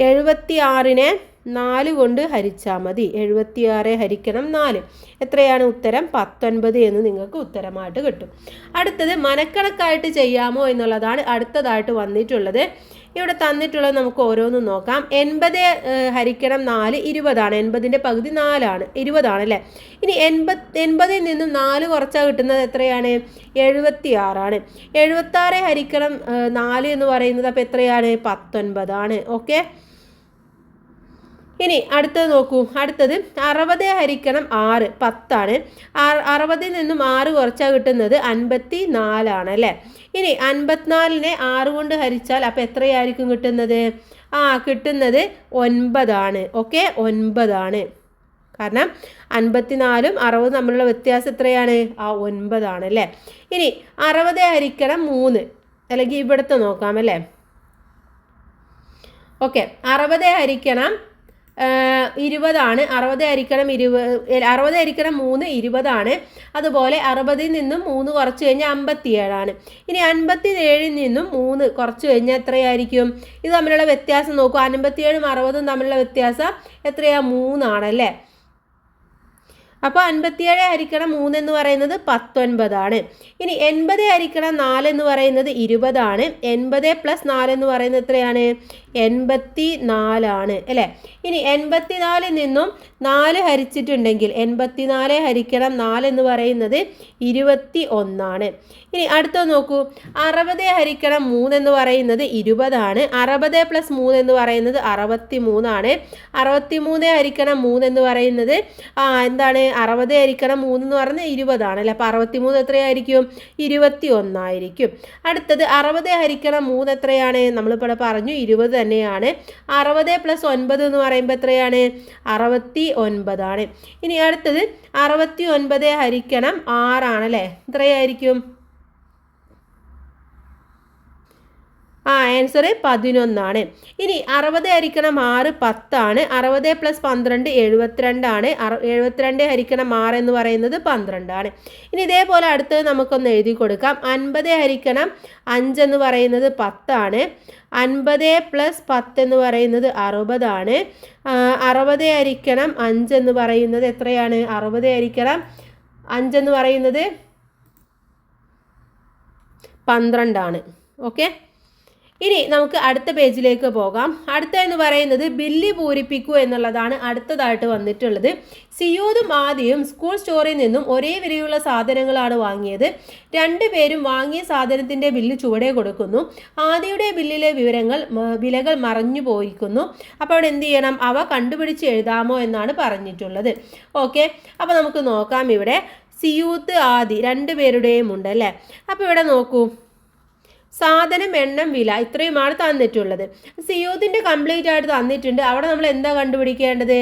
76നെ 4 കൊണ്ട് ഹരിച്ചാൽ മതി. 76 ഹരിക്കണം 4 എത്രയാണ്? ഉത്തരം 19 എന്ന് നിങ്ങൾക്ക് ഉത്തരമായിട്ട് കിട്ടും. അടുത്തത് മനക്കണക്കായിട്ട് ചെയ്യാമോ എന്നുള്ളതാണ് അടുത്തതായിട്ട് വന്നിട്ടുള്ളത്. ഇവിടെ തന്നിട്ടുള്ളത് നമുക്ക് ഓരോന്നും നോക്കാം. 80 ഹരിക്കണം 4 20 ആണ്. 80ൻ്റെ പകുതി 4 ആണ്, 20 ആണ് അല്ലേ. ഇനി 80ൽ നിന്നും 4 കുറച്ചാൽ കിട്ടുന്നത് എത്രയാണ്? 76 ആണ്. 76 ഹരിക്കണം 4 എന്ന് പറയുന്നത് അപ്പോൾ എത്രയാണ്? 19 ആണ്. ഓക്കെ, ഇനി അടുത്തത് നോക്കൂ. അടുത്തത് 60 ഹരിക്കണം 6 10 ആണ്. 60ൽ നിന്നും 6 കുറച്ചാൽ കിട്ടുന്നത് 54 ആണ് അല്ലേ. ഇനി 54നെ 6 കൊണ്ട് ഹരിച്ചാൽ അപ്പോൾ എത്രയായിരിക്കും കിട്ടുന്നത്? കിട്ടുന്നത് 9 ആണ്. ഓക്കെ, 9 ആണ്. കാരണം 54ഉം 60 തമ്മിലുള്ള വ്യത്യാസം എത്രയാണ്? 9 ആണ് അല്ലേ. ഇനി 60 ഹരിക്കണം 3 അല്ലെങ്കിൽ ഇവിടുത്തെ നോക്കാം അല്ലേ. ഓക്കെ, 60 ഹരിക്കണം 20 ആണ്. 60 ഹരിക്കണം 3 20 ആണ്. അതുപോലെ 60ൽ നിന്നും 3 കുറച്ച് കഴിഞ്ഞാൽ 57 ആണ്. ഇനി 57ൽ നിന്നും 3 കുറച്ച് കഴിഞ്ഞാൽ എത്രയായിരിക്കും? ഇത് തമ്മിലുള്ള വ്യത്യാസം നോക്കൂ. 57ഉം 60ഉം തമ്മിലുള്ള വ്യത്യാസം എത്രയാണ്? 3 ആണല്ലേ. അപ്പോൾ 57 ഹരിക്കണം 3 എന്ന് പറയുന്നത് 19 ആണ്. ഇനി 80 ഹരിക്കണം 4 എന്ന് പറയുന്നത് 20 ആണ്. 80 + 4 എന്ന് പറയുന്നത് എത്രയാണ്? 84 ആണ് അല്ലേ. ഇനി 84ൽ നിന്നും 4 ഹരിച്ചിട്ടുണ്ടെങ്കിൽ 84 ഹരിക്കണം 4 എന്ന് പറയുന്നത് 21 ആണ്. ഇനി അടുത്ത നോക്കൂ. 60 ഹരിക്കണം 3 എന്ന് പറയുന്നത് 20 ആണ്. 60 + 3 എന്ന് പറയുന്നത് 63 ആണ്. 63 ഹരിക്കണം 3 എന്ന് പറയുന്നത് എന്താണ്? 60 ഹരിക്കണം 3 എന്ന് പറയുന്നത് 20 ആണ് അല്ലേ. അപ്പോൾ 63 എത്രയായിരിക്കും? 21 ആയിരിക്കും. അടുത്തത് 60 ഹരിക്കണം 3 എത്രയാണ്? നമ്മളിപ്പോൾ പറഞ്ഞു 20 തന്നെയാണ്. 60 + 9 എന്ന് പറയുമ്പോൾ എത്രയാണ്? 69 ആണ്. ഇനി അടുത്തത് 69 ഹരിക്കണം 6 ആണല്ലേ. എത്രയായിരിക്കും? ആൻസർ 11 ആണ്. ഇനി 60 ഹരിക്കണം 6 10 ആണ്. 60 + 12 72 ആണ്. 72 ഹരിക്കണം 6 എന്ന് പറയുന്നത് 12 ആണ്. ഇനി ഇതേപോലെ അടുത്തത് നമുക്കൊന്ന് എഴുതി കൊടുക്കാം. 50 ഹരിക്കണം 5 എന്ന് പറയുന്നത് 10 ആണ്. 50 + 10 എന്ന് പറയുന്നത് 60 ആണ്. 60 ഹരിക്കണം 5 എന്ന് പറയുന്നത് എത്രയാണ്? 60 ഹരിക്കണം 5 എന്ന് പറയുന്നത് 12 ആണ്. ഓക്കെ, ഇനി നമുക്ക് അടുത്ത പേജിലേക്ക് പോകാം. അടുത്തതെന്ന് പറയുന്നത് ബില്ല് പൂരിപ്പിക്കൂ എന്നുള്ളതാണ് അടുത്തതായിട്ട് വന്നിട്ടുള്ളത്. സിയൂദും ആദിയും സ്കൂൾ സ്റ്റോറിൽ നിന്നും ഒരേ വിലയുള്ള സാധനങ്ങളാണ് വാങ്ങിയത്. രണ്ടുപേരും വാങ്ങിയ സാധനത്തിൻ്റെ ബില്ല് ചുവടെ കൊടുക്കുന്നു. ആദിയുടെ ബില്ലിലെ വിലകൾ മറഞ്ഞു പോയിരിക്കുന്നു. അപ്പോൾ അവിടെ എന്ത് ചെയ്യണം? അവ കണ്ടുപിടിച്ച് എഴുതാമോ എന്നാണ് പറഞ്ഞിട്ടുള്ളത്. ഓക്കെ, അപ്പോൾ നമുക്ക് നോക്കാം. ഇവിടെ സിയൂദ് ആദി രണ്ടുപേരുടെയും ഉണ്ട് അല്ലേ. അപ്പോൾ ഇവിടെ നോക്കൂ, സാധനം, എണ്ണം, വില ഇത്രയുമാണ് തന്നിട്ടുള്ളത്. സിയൂദിൻ്റെ കംപ്ലീറ്റ് ആയിട്ട് തന്നിട്ടുണ്ട്. അവിടെ നമ്മൾ എന്താ കണ്ടുപിടിക്കേണ്ടത്?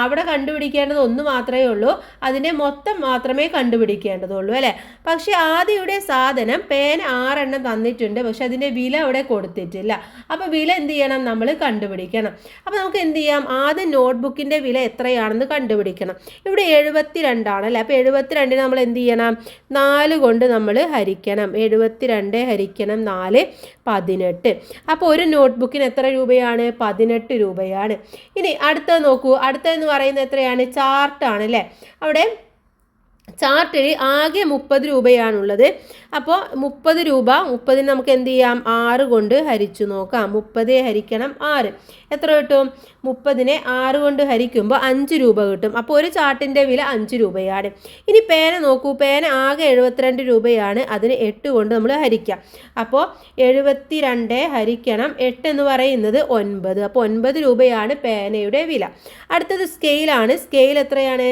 അവിടെ കണ്ടുപിടിക്കേണ്ടത് ഒന്ന് മാത്രമേ ഉള്ളൂ. അതിൻ്റെ മൊത്തം മാത്രമേ കണ്ടുപിടിക്കേണ്ടതുള്ളൂ അല്ലേ. പക്ഷേ ആദിയുടെ സാധനം പേന 6 എണ്ണം തന്നിട്ടുണ്ട്. പക്ഷെ അതിൻ്റെ വില അവിടെ കൊടുത്തിട്ടില്ല. അപ്പോൾ വില എന്ത് ചെയ്യണം? നമ്മൾ കണ്ടുപിടിക്കണം. അപ്പോൾ നമുക്ക് എന്ത് ചെയ്യാം? ആദ്യം നോട്ട്ബുക്കിൻ്റെ വില എത്രയാണെന്ന് കണ്ടുപിടിക്കണം. ഇവിടെ 72 ആണല്ലേ. അപ്പോൾ 72നെ നമ്മൾ എന്ത് ചെയ്യണം? 4 കൊണ്ട് നമ്മൾ ഹരിക്കണം. 72 ഹരിക്കണം ഹരിക്കണം 4 18. അപ്പോൾ ഒരു നോട്ട്ബുക്കിന് എത്ര രൂപയാണ്? 18 രൂപയാണ്. ഇനി അടുത്തത് നോക്കൂ. അടുത്തതെന്ന് പറയുന്നത് എത്രയാണ്? ചാർട്ടാണ് അല്ലേ. അവിടെ ചാർട്ടിൽ ആകെ 30 രൂപയാണുള്ളത്. അപ്പോൾ 30 രൂപ, 30ന് നമുക്ക് എന്ത് ചെയ്യാം? 6 കൊണ്ട് ഹരിച്ചു നോക്കാം. 30 ഹരിക്കണം 6 എത്ര കിട്ടും? 30നെ 6 കൊണ്ട് ഹരിക്കുമ്പോൾ 5 രൂപ കിട്ടും. അപ്പോൾ ഒരു ചാർട്ടിൻ്റെ വില 5 രൂപയാണ്. ഇനി പേന നോക്കൂ. പേന ആകെ 72 രൂപയാണ്. അതിന് 8 കൊണ്ട് നമ്മൾ ഹരിക്കാം. അപ്പോൾ 72 ഹരിക്കണം 8 എന്ന് പറയുന്നത് 9. അപ്പോൾ 9 രൂപയാണ് പേനയുടെ വില. അടുത്തത് സ്കെയിലാണ്. സ്കെയിൽ എത്രയാണ്?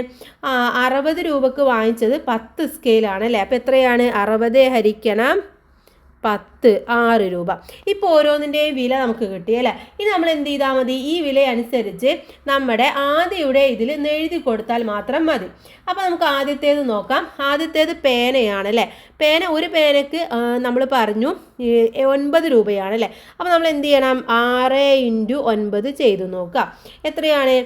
60 രൂപക്ക് വാങ്ങിച്ചത് 10 സ്കെയിലാണ് അല്ലേ. അപ്പോൾ എത്രയാണ്? 60 ഹരിക്കണം 10 6 രൂപ. ഇപ്പോൾ ഓരോന്നിൻ്റെയും വില നമുക്ക് കിട്ടി അല്ലേ. ഇനി നമ്മൾ എന്ത് ചെയ്താൽ മതി? ഈ വില അനുസരിച്ച് നമ്മുടെ ആദ്യയുടെ ഇതിൽ എഴുതി കൊടുത്താൽ മാത്രം മതി. അപ്പോൾ നമുക്ക് ആദ്യത്തേത് നോക്കാം. ആദ്യത്തേത് പേനയാണ് അല്ലേ. പേന ഒരു പേനയ്ക്ക് നമ്മൾ പറഞ്ഞു 9 രൂപയാണ് അല്ലേ. അപ്പോൾ നമ്മൾ എന്ത് ചെയ്യണം? 6 × 9 ചെയ്തു നോക്കാം. എത്രയാണ്?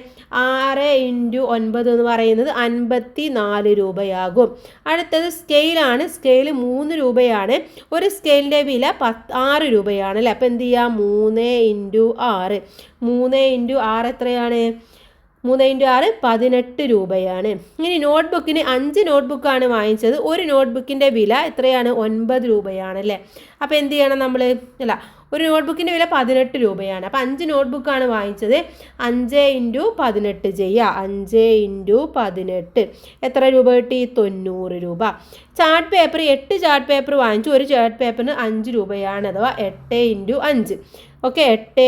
6 × 9 എന്ന് പറയുന്നത് 54 രൂപയാകും. അടുത്തത് സ്കെയിലാണ്. സ്കെയിൽ 3 രൂപയാണ്. ഒരു സ്കെയിലിൻ്റെ വില 6 രൂപയാണ് അല്ലേ. അപ്പോൾ എന്ത് ചെയ്യാം? 3 × 6. 3 × 6 എത്രയാണ്? 3 × 6 18 രൂപയാണ്. ഇനി നോട്ട്ബുക്കിന് 5 നോട്ട്ബുക്കാണ് വാങ്ങിച്ചത്. ഒരു നോട്ട്ബുക്കിൻ്റെ വില എത്രയാണ്? 9 രൂപയാണ് അല്ലേ. അപ്പോൾ എന്ത് ചെയ്യണം നമ്മൾ? അല്ല, ഒരു നോട്ട്ബുക്കിൻ്റെ വില 18 രൂപയാണ്. അപ്പോൾ 5 നോട്ട്ബുക്കാണ് വാങ്ങിച്ചത്. 5 × 18 ചെയ്യുക. 5 × 18 എത്ര രൂപ കിട്ടി? 90 രൂപ. ചാർട്ട് പേപ്പർ 8 ചാർട്ട് പേപ്പർ വാങ്ങിച്ചു. ഒരു ചാർട്ട് പേപ്പറിന് 5 രൂപയാണ്. അഥവാ 8 × 5. ഓക്കെ, 8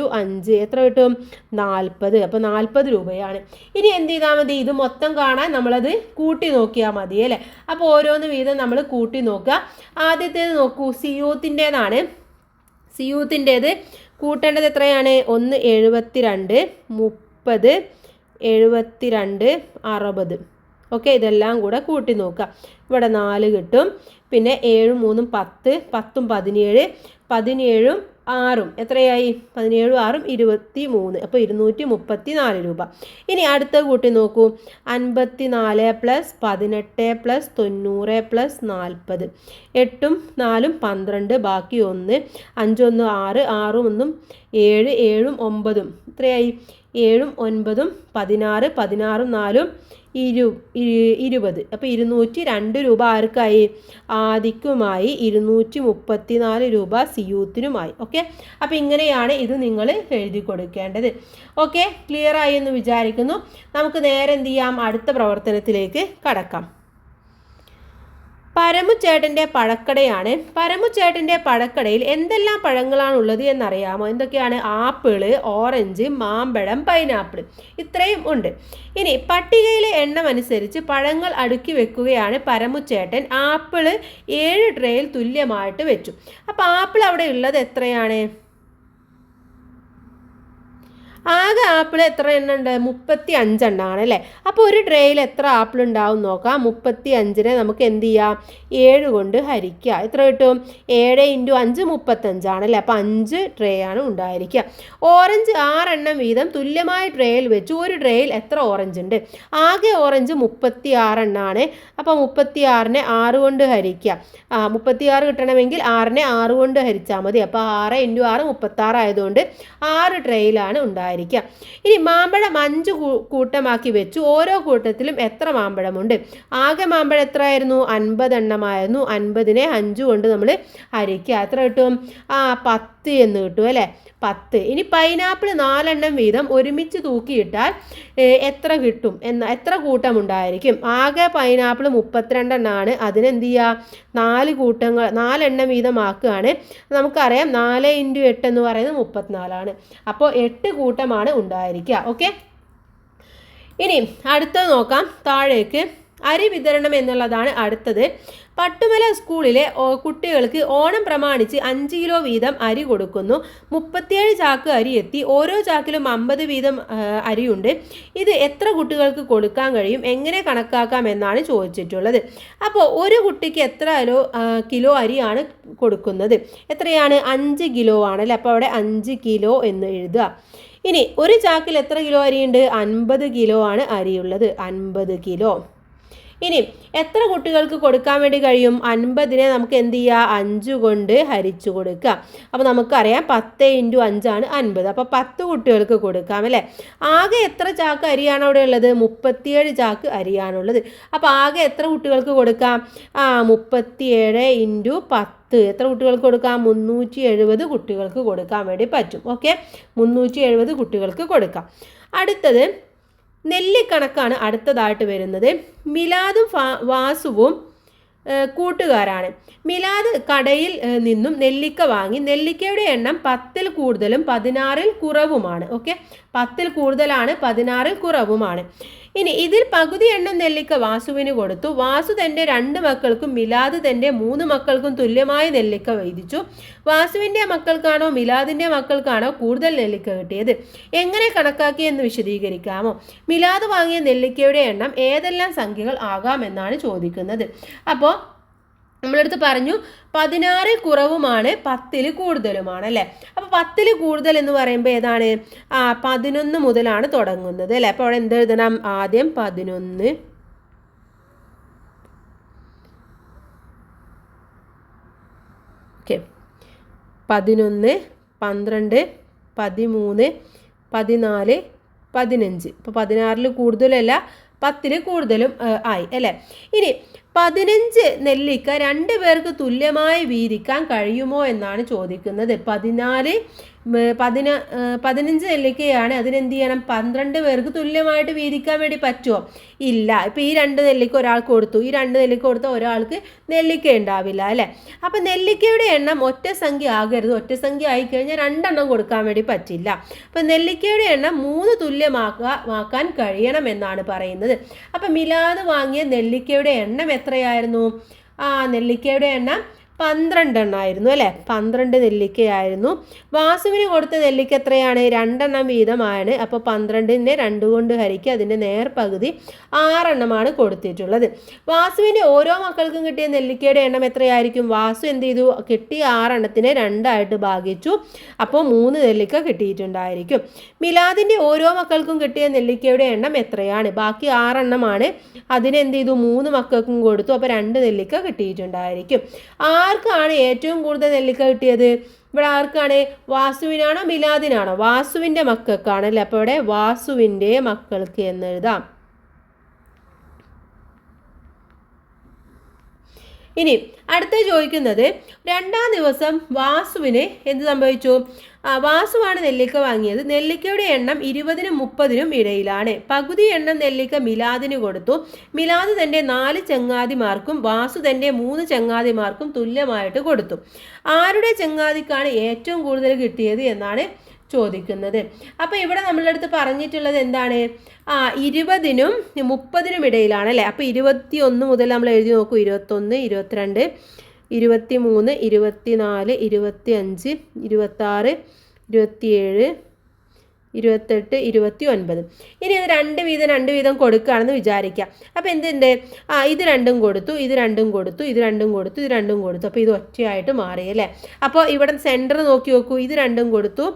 × 5 എത്ര കിട്ടും? 40. അപ്പോൾ 40 രൂപയാണ്. ഇനി എന്ത് ചെയ്താൽ മതി? ഇത് മൊത്തം കാണാൻ നമ്മളത് കൂട്ടി നോക്കിയാൽ മതി അല്ലേ. അപ്പോൾ ഓരോന്ന് വീതം നമ്മൾ കൂട്ടി നോക്കുക. ആദ്യത്തേത് നോക്കൂ. സിയൂത്തിൻ്റേതാണ്. സിയൂത്തിൻ്റേത് കൂട്ടേണ്ടത് എത്രയാണ്? 1 72 30 72 60. ഓക്കെ, ഇതെല്ലാം കൂടെ കൂട്ടി നോക്കുക. ഇവിടെ 4 കിട്ടും. പിന്നെ 7 3 10 10 17 17 6 എത്രയായി? 17 6 23. അപ്പോൾ 234 രൂപ. ഇനി അടുത്ത കൂട്ടി നോക്കൂ. 54 + 18 + 90 + 40. 8ഉം 4ഉം 12. ബാക്കി 1. 5 1 6 6 1 7 7 9. എത്രയായി? 7 9 16 16 4 20. അപ്പോൾ 202 രൂപ ആർക്കായി? ആദിക്കുമായി. 234 രൂപ സിയൂത്തിനുമായി. ഓക്കെ, അപ്പോൾ ഇങ്ങനെയാണ് ഇത് നിങ്ങൾ എഴുതി കൊടുക്കേണ്ടത്. ഓക്കെ, ക്ലിയർ ആയി എന്ന് വിചാരിക്കുന്നു. നമുക്ക് നേരെ എന്ത് ചെയ്യാം? അടുത്ത പ്രവർത്തനത്തിലേക്ക് കടക്കാം. പരമുച്ചേട്ടൻ്റെ പഴക്കടയാണ്. പരമുച്ചേട്ടൻ്റെ പഴക്കടയിൽ എന്തെല്ലാം പഴങ്ങളാണുള്ളത് എന്നറിയാമോ? എന്തൊക്കെയാണ്? ആപ്പിള്, ഓറഞ്ച്, മാമ്പഴം, പൈനാപ്പിൾ, ഇത്രയും ഉണ്ട്. ഇനി പട്ടികയിലെ എണ്ണം അനുസരിച്ച് പഴങ്ങൾ അടുക്കി വെക്കുകയാണ് പരമുച്ചേട്ടൻ. ആപ്പിള് 7 ട്രേയിൽ തുല്യമായിട്ട് വെച്ചു. അപ്പോൾ ആപ്പിൾ അവിടെ ഉള്ളത് എത്രയാണ്? ആകെ ആപ്പിൾ എത്ര എണ്ണം ഉണ്ട്? 35 എണ്ണമാണ് അല്ലേ. അപ്പോൾ ഒരു ട്രേയിൽ എത്ര ആപ്പിൾ ഉണ്ടാവും നോക്കാം. 35നെ നമുക്ക് എന്ത് ചെയ്യാം? 7 കൊണ്ട് ഹരിക്കുക. എത്ര കിട്ടും? 7 × 5 35 ആണല്ലേ. അപ്പോൾ 5 ട്രേ ആണ് ഉണ്ടായിരിക്കുക. ഓറഞ്ച് 6 എണ്ണം വീതം തുല്യമായ ട്രേയിൽ വെച്ചു. ഒരു ട്രേയിൽ എത്ര ഓറഞ്ച് ഉണ്ട്? ആകെ ഓറഞ്ച് 36 എണ്ണമാണ്. അപ്പോൾ 36നെ 6 കൊണ്ട് ഹരിക്കുക. 36 കിട്ടണമെങ്കിൽ 6നെ 6 കൊണ്ട് ഹരിച്ചാൽ മതി. അപ്പോൾ 6 × 6 36 ആയതുകൊണ്ട് 6 ട്രേയിലാണ് ഉണ്ടായിരിക്കുക. ഇനി മാമ്പഴം 5 കൂട്ടമാക്കി വെച്ചു. ഓരോ കൂട്ടത്തിലും എത്ര മാമ്പഴമുണ്ട്? ആകെ മാമ്പഴം എത്ര ആയിരുന്നു? 50 എണ്ണമായിരുന്നു. 50നെ 5 കൊണ്ട് നമ്മൾ ഹരിക്കുക. എത്ര കിട്ടും? 10 എന്ന് കിട്ടും അല്ലേ. 10. ഇനി പൈനാപ്പിൾ 4 എണ്ണം വീതം ഒരുമിച്ച് തൂക്കിയിട്ടാൽ എത്ര കിട്ടും? എത്ര കൂട്ടമുണ്ടായിരിക്കും? ആകെ പൈനാപ്പിൾ 32 എണ്ണമാണ്. അതിനെന്ത് ചെയ്യുക? 4 കൂട്ടങ്ങൾ 4 എണ്ണം വീതമാക്കുകയാണ്. നമുക്കറിയാം 4 × 8 എന്ന് പറയുന്നത് 34ആണ്. അപ്പോൾ 8 കൂട്ടമാണ് ഉണ്ടായിരിക്കുക. ഓക്കെ, ഇനി അടുത്തത് നോക്കാം. താഴേക്ക് അരി വിതരണം എന്നുള്ളതാണ് അടുത്തത്. പട്ടുമല സ്കൂളിലെ കുട്ടികൾക്ക് ഓണം പ്രമാണിച്ച് 5 കിലോ വീതം അരി കൊടുക്കുന്നു. 37 ചാക്ക് അരി എത്തി. ഓരോ ചാക്കിലും 50 വീതം അരിയുണ്ട്. ഇത് എത്ര കുട്ടികൾക്ക് കൊടുക്കാൻ കഴിയും? എങ്ങനെ കണക്കാക്കാം എന്നാണ് ചോദിച്ചിട്ടുള്ളത്. അപ്പോൾ ഒരു കുട്ടിക്ക് എത്ര കിലോ അരിയാണ് കൊടുക്കുന്നത്? എത്രയാണ്? 5 കിലോ ആണല്ലേ. അപ്പോൾ അവിടെ 5 കിലോ എന്ന് എഴുതുക. ഇനി ഒരു ചാക്കിൽ എത്ര കിലോ അരിയുണ്ട്? 50 കിലോ ആണ് അരിയുള്ളത്. 50 കിലോ. ഇനി എത്ര കുട്ടികൾക്ക് കൊടുക്കാൻ വേണ്ടി കഴിയും? 50നെ നമുക്ക് എന്ത് ചെയ്യുക? 5 കൊണ്ട് ഹരിച്ചു കൊടുക്കുക. അപ്പോൾ നമുക്കറിയാം 10 × 5 ആണ് 50. അപ്പോൾ 10 കുട്ടികൾക്ക് കൊടുക്കാം അല്ലേ? ആകെ എത്ര ചാക്ക് അരിയാണ് അവിടെ ഉള്ളത്? 37 ചാക്ക് അരിയാണുള്ളത്. അപ്പോൾ ആകെ എത്ര കുട്ടികൾക്ക് കൊടുക്കാം? 37 × 10 എത്ര കുട്ടികൾക്ക് കൊടുക്കാം? 370 കുട്ടികൾക്ക് കൊടുക്കാൻ വേണ്ടി പറ്റും. ഓക്കെ, 370 കുട്ടികൾക്ക് കൊടുക്കാം. അടുത്തത് നെല്ലിക്കണക്കാണ് അടുത്തതായിട്ട് വരുന്നത്. മിലാദും വാസുവും കൂട്ടുകാരാണ്. മിലാദ് കടയിൽ നിന്നും നെല്ലിക്ക വാങ്ങി. നെല്ലിക്കയുടെ എണ്ണം 10ൽ കൂടുതലും 16ൽ കുറവുമാണ്. ഓക്കെ, 10ൽ കൂടുതലാണ് 16ൽ കുറവുമാണ്. ഇനി ഇതിൽ പകുതി എണ്ണം നെല്ലിക്ക വാസുവിന് കൊടുത്തു. വാസു തൻ്റെ 2 മക്കൾക്കും മിലാദ് തൻ്റെ 3 മക്കൾക്കും തുല്യമായ നെല്ലിക്ക വീതിച്ചു. വാസുവിൻ്റെ മക്കൾക്കാണോ മിലാദിൻ്റെ മക്കൾക്കാണോ കൂടുതൽ നെല്ലിക്ക കിട്ടിയത്? എങ്ങനെ കണക്കാക്കി എന്ന് വിശദീകരിക്കാമോ? മിലാദ് വാങ്ങിയ നെല്ലിക്കയുടെ എണ്ണം ഏതെല്ലാം സംഖ്യകൾ ആകാമെന്നാണ് ചോദിക്കുന്നത്. അപ്പോൾ നമ്മളടുത്ത് പറഞ്ഞു 16ൽ കുറവുമാണ് 10ൽ കൂടുതലുമാണ് അല്ലേ? അപ്പോൾ 10ൽ കൂടുതൽ എന്ന് പറയുമ്പോൾ ഏതാണ്? 11 മുതലാണ് തുടങ്ങുന്നത് അല്ലേ? അപ്പോൾ അവിടെ എന്ത് എഴുതണം? ആദ്യം 11, ഓക്കെ, 11, 12, 13, 14, 15. ഇപ്പോൾ 16ൽ കൂടുതലല്ല 10ൽ കൂടുതലും ആയി അല്ലേ? ഇനി 15 നെല്ലിക്ക 2 പേർക്ക് തുല്യമായി വീതിക്കാൻ കഴിയുമോ എന്നാണ് ചോദിക്കുന്നത്. 15 നെല്ലിക്കയാണ്, അതിനെന്ത് ചെയ്യണം? 12 പേർക്ക് തുല്യമായിട്ട് വീതിക്കാൻ വേണ്ടി പറ്റുമോ? ഇല്ല. ഇപ്പോൾ ഈ 2 നെല്ലിക്ക ഒരാൾക്ക് കൊടുത്തു, ഈ 2 നെല്ലിക്ക കൊടുത്താൽ ഒരാൾക്ക് നെല്ലിക്ക ഉണ്ടാവില്ല അല്ലേ? അപ്പം നെല്ലിക്കയുടെ എണ്ണം ഒറ്റ സംഖ്യ ആകരുത്. ഒറ്റ സംഖ്യ ആയിക്കഴിഞ്ഞാൽ 2 എണ്ണം കൊടുക്കാൻ വേണ്ടി പറ്റില്ല. അപ്പം നെല്ലിക്കയുടെ എണ്ണം 3 തുല്യമാക്കാൻ കഴിയണം എന്നാണ് പറയുന്നത്. അപ്പം മിലാദ് വാങ്ങിയ നെല്ലിക്കയുടെ എണ്ണം എത്രയായിരുന്നു? നെല്ലിക്കയുടെ എണ്ണം 12 എണ്ണമായിരുന്നു അല്ലേ? 12 നെല്ലിക്കയായിരുന്നു. വാസുവിന് കൊടുത്ത നെല്ലിക്ക എത്രയാണ്? 2 എണ്ണം വീതമാണ്. അപ്പോൾ 12നെ 2 കൊണ്ട് ഹരിക്കുക, അതിൻ്റെ നേർപകുതി 6 എണ്ണമാണ് കൊടുത്തിട്ടുള്ളത്. വാസുവിൻ്റെ ഓരോ മക്കൾക്കും കിട്ടിയ നെല്ലിക്കയുടെ എണ്ണം എത്രയായിരിക്കും? വാസു എന്ത് ചെയ്തു? കിട്ടിയ 6 എണ്ണത്തിനെ 2 ആയിട്ട് ഭാഗിച്ചു. അപ്പോൾ 3 നെല്ലിക്ക കിട്ടിയിട്ടുണ്ടായിരിക്കും. മിലാദിൻ്റെ ഓരോ മക്കൾക്കും കിട്ടിയ നെല്ലിക്കയുടെ എണ്ണം എത്രയാണ്? ബാക്കി 6 എണ്ണമാണ്. അതിനെന്ത് ചെയ്തു? 3 മക്കൾക്കും കൊടുത്തു. അപ്പോൾ 2 നെല്ലിക്ക കിട്ടിയിട്ടുണ്ടായിരിക്കും. ആർക്കാണ് ഏറ്റവും കൂടുതൽ നെല്ലിക്ക കിട്ടിയത്? ഇവിടെ ആർക്കാണ്? വാസുവിനാണോ മിലാദിനാണോ? വാസുവിൻ്റെ മക്കൾക്കാണല്ലേ. അപ്പോൾ ഇവിടെ വാസുവിൻ്റെ മക്കൾക്ക് എന്ന് എഴുതാം. ഇനി അടുത്ത ചോദിക്കുന്നത്, 2-ാം ദിവസം വാസുവിന് എന്ത് സംഭവിച്ചു? വാസുവാണ് നെല്ലിക്ക വാങ്ങിയത്. നെല്ലിക്കയുടെ എണ്ണം 20നും 30നും ഇടയിലാണ്. പകുതി എണ്ണം നെല്ലിക്ക മിലാദിന് കൊടുത്തു. മിലാദ് തൻ്റെ 4 ചങ്ങാതിമാർക്കും വാസു തൻ്റെ 3 ചങ്ങാതിമാർക്കും തുല്യമായിട്ട് കൊടുത്തു. ആരുടെ ചങ്ങാതിക്കാണ് ഏറ്റവും കൂടുതൽ കിട്ടിയത് എന്നാണ് ചോദിക്കുന്നത്. അപ്പോൾ ഇവിടെ നമ്മളുടെ അടുത്ത് പറഞ്ഞിട്ടുള്ളത് എന്താണ്? 20നും 30നും ഇടയിലാണ് അല്ലേ? അപ്പോൾ 21 മുതൽ നമ്മൾ എഴുതി നോക്കൂ. 21, 22, 23, 24, 25, 26, 27, 28, 29. ഇനി ഇത് 2 വീതം കൊടുക്കുകയാണെന്ന് വിചാരിക്കാം. അപ്പോൾ എന്തുണ്ട്? ഇത് 2 കൊടുത്തു, ഇത് 2 കൊടുത്തു, ഇത് 2 കൊടുത്തു, ഇത് 2 കൊടുത്തു. അപ്പോൾ ഇത് ഒറ്റയായിട്ട് മാറി അല്ലേ? അപ്പോൾ ഇവിടെ സെൻറ്റർ നോക്കി നോക്കൂ. ഇത് 2 കൊടുത്തു,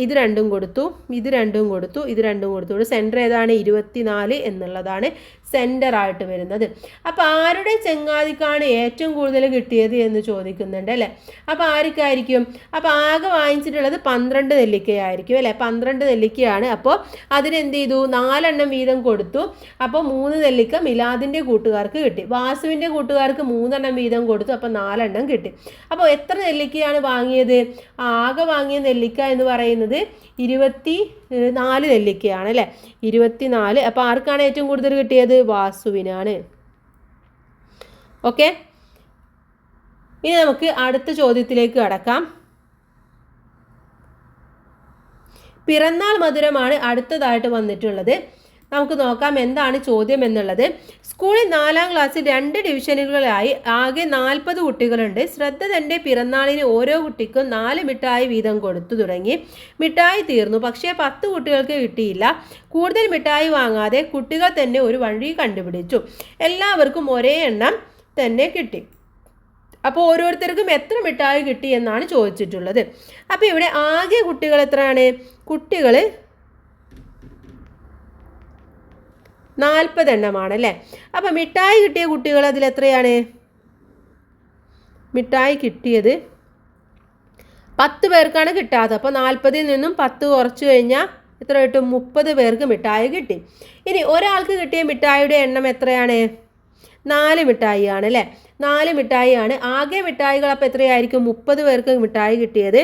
ഇത് 2 കൊടുത്തു, ഇത് 2 കൊടുത്തു, ഇത് 2 കൊടുത്തു. ഇവിടെ സെൻറ്റർ ഏതാണ്? 24 എന്നുള്ളതാണ് സെൻറ്ററായിട്ട് വരുന്നത്. അപ്പോൾ ആരുടെ ചങ്ങാതിക്കാണ് ഏറ്റവും കൂടുതൽ കിട്ടിയത് എന്ന് ചോദിക്കുന്നുണ്ട് അല്ലേ? അപ്പോൾ ആർക്കായിരിക്കും? അപ്പോൾ ആകെ വാങ്ങിച്ചിട്ടുള്ളത് 12 നെല്ലിക്കയായിരിക്കും അല്ലേ? 12 നെല്ലിക്കയാണ്. അപ്പോൾ അതിനെന്ത് ചെയ്തു? 4 എണ്ണം വീതം കൊടുത്തു. അപ്പോൾ 3 നെല്ലിക്ക മിലാദിൻ്റെ കൂട്ടുകാർക്ക് കിട്ടി. വാസുവിൻ്റെ കൂട്ടുകാർക്ക് 3 എണ്ണം വീതം കൊടുത്തു. അപ്പോൾ 4 എണ്ണം കിട്ടി. അപ്പോൾ എത്ര നെല്ലിക്കയാണ് വാങ്ങിയത്? ആകെ വാങ്ങിയ നെല്ലിക്ക എന്ന് പറയുന്നത് 24 നെല്ലിക്കയാണ് അല്ലേ? 24. അപ്പോൾ ആർക്കാണ് ഏറ്റവും കൂടുതൽ കിട്ടിയത്? വാസുവിനാണ്. ഓക്കെ, ഇനി നമുക്ക് അടുത്ത ചോദ്യത്തിലേക്ക് കടക്കാം. പിറന്നാൾ മധുരമാണ് അടുത്തതായിട്ട് വന്നിട്ടുള്ളത്. നമുക്ക് നോക്കാം എന്താണ് ചോദ്യം എന്നുള്ളത്. സ്കൂളിൽ 4-ാം ക്ലാസ്സിൽ 2 ഡിവിഷനുകളായി ആകെ 40 കുട്ടികളുണ്ട്. ശ്രദ്ധ തൻ്റെ പിറന്നാളിന് ഓരോ കുട്ടിക്കും 4 മിഠായി വീതം കൊടുത്തു തുടങ്ങി. മിഠായി തീർന്നു, പക്ഷേ 10 കുട്ടികൾക്ക് കിട്ടിയില്ല. കൂടുതൽ മിഠായി വാങ്ങാതെ കുട്ടികൾ തന്നെ ഒരു വഴി കണ്ടുപിടിച്ചു. എല്ലാവർക്കും ഒരേ എണ്ണം തന്നെ കിട്ടി. അപ്പോൾ ഓരോരുത്തർക്കും എത്ര മിഠായി കിട്ടി എന്നാണ് ചോദിച്ചിട്ടുള്ളത്. അപ്പോൾ ഇവിടെ ആകെ കുട്ടികൾ എത്രയാണ്? കുട്ടികൾ 40 എണ്ണമാണ് അല്ലേ. അപ്പം മിഠായി കിട്ടിയ കുട്ടികൾ അതിൽ എത്രയാണ്? മിഠായി കിട്ടിയത് 10 പേർക്കാണ് കിട്ടാത്തത്. അപ്പോൾ 40-ൽ നിന്നും 10 കുറച്ച് കഴിഞ്ഞാൽ എത്ര കിട്ടും? 30 പേർക്ക് മിഠായി കിട്ടി. ഇനി ഒരാൾക്ക് കിട്ടിയ മിഠായിയുടെ എണ്ണം എത്രയാണ്? 4 മിഠായിയാണ് അല്ലേ. 4 മിഠായിയാണ്. ആകെ മിഠായികൾ അപ്പോൾ എത്രയായിരിക്കും? 30 പേർക്ക് മിഠായി കിട്ടിയത്.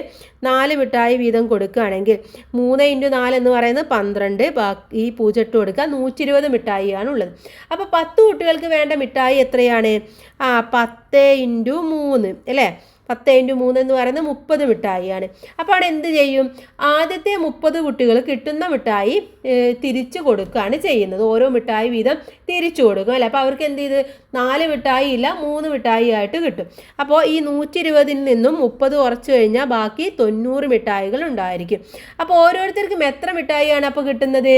4 മിഠായി വീതം കൊടുക്കുകയാണെങ്കിൽ 3 × 4 എന്ന് പറയുന്നത് 12, ബാക്കി 0 ഇട്ട് കൊടുക്കുക, 120 മിഠായിയാണ് ഉള്ളത്. അപ്പോൾ 10 കുട്ടികൾക്ക് വേണ്ട മിഠായി എത്രയാണ്? 10 × 3 അല്ലേ. 10 × 3 എന്ന് പറയുന്നത് 30 മിഠായിയാണ്. അപ്പോൾ അവിടെ എന്ത് ചെയ്യും? ആദ്യത്തെ 30 കുട്ടികൾ കിട്ടുന്ന മിഠായി തിരിച്ചു കൊടുക്കുകയാണ് ചെയ്യുന്നത്. ഓരോ മിഠായി വീതം തിരിച്ചു കൊടുക്കും അല്ലേ. അപ്പോൾ അവർക്ക് എന്ത് ചെയ്ത്? 4 മിഠായി ഇല്ല, 3 മിഠായി ആയിട്ട് കിട്ടും. അപ്പോൾ ഈ 120-ൽ നിന്നും 30 കുറച്ച് കഴിഞ്ഞാൽ ബാക്കി 90 മിഠായികൾ ഉണ്ടായിരിക്കും. അപ്പോൾ ഓരോരുത്തർക്കും എത്ര മിഠായിയാണ് അപ്പോൾ കിട്ടുന്നത്?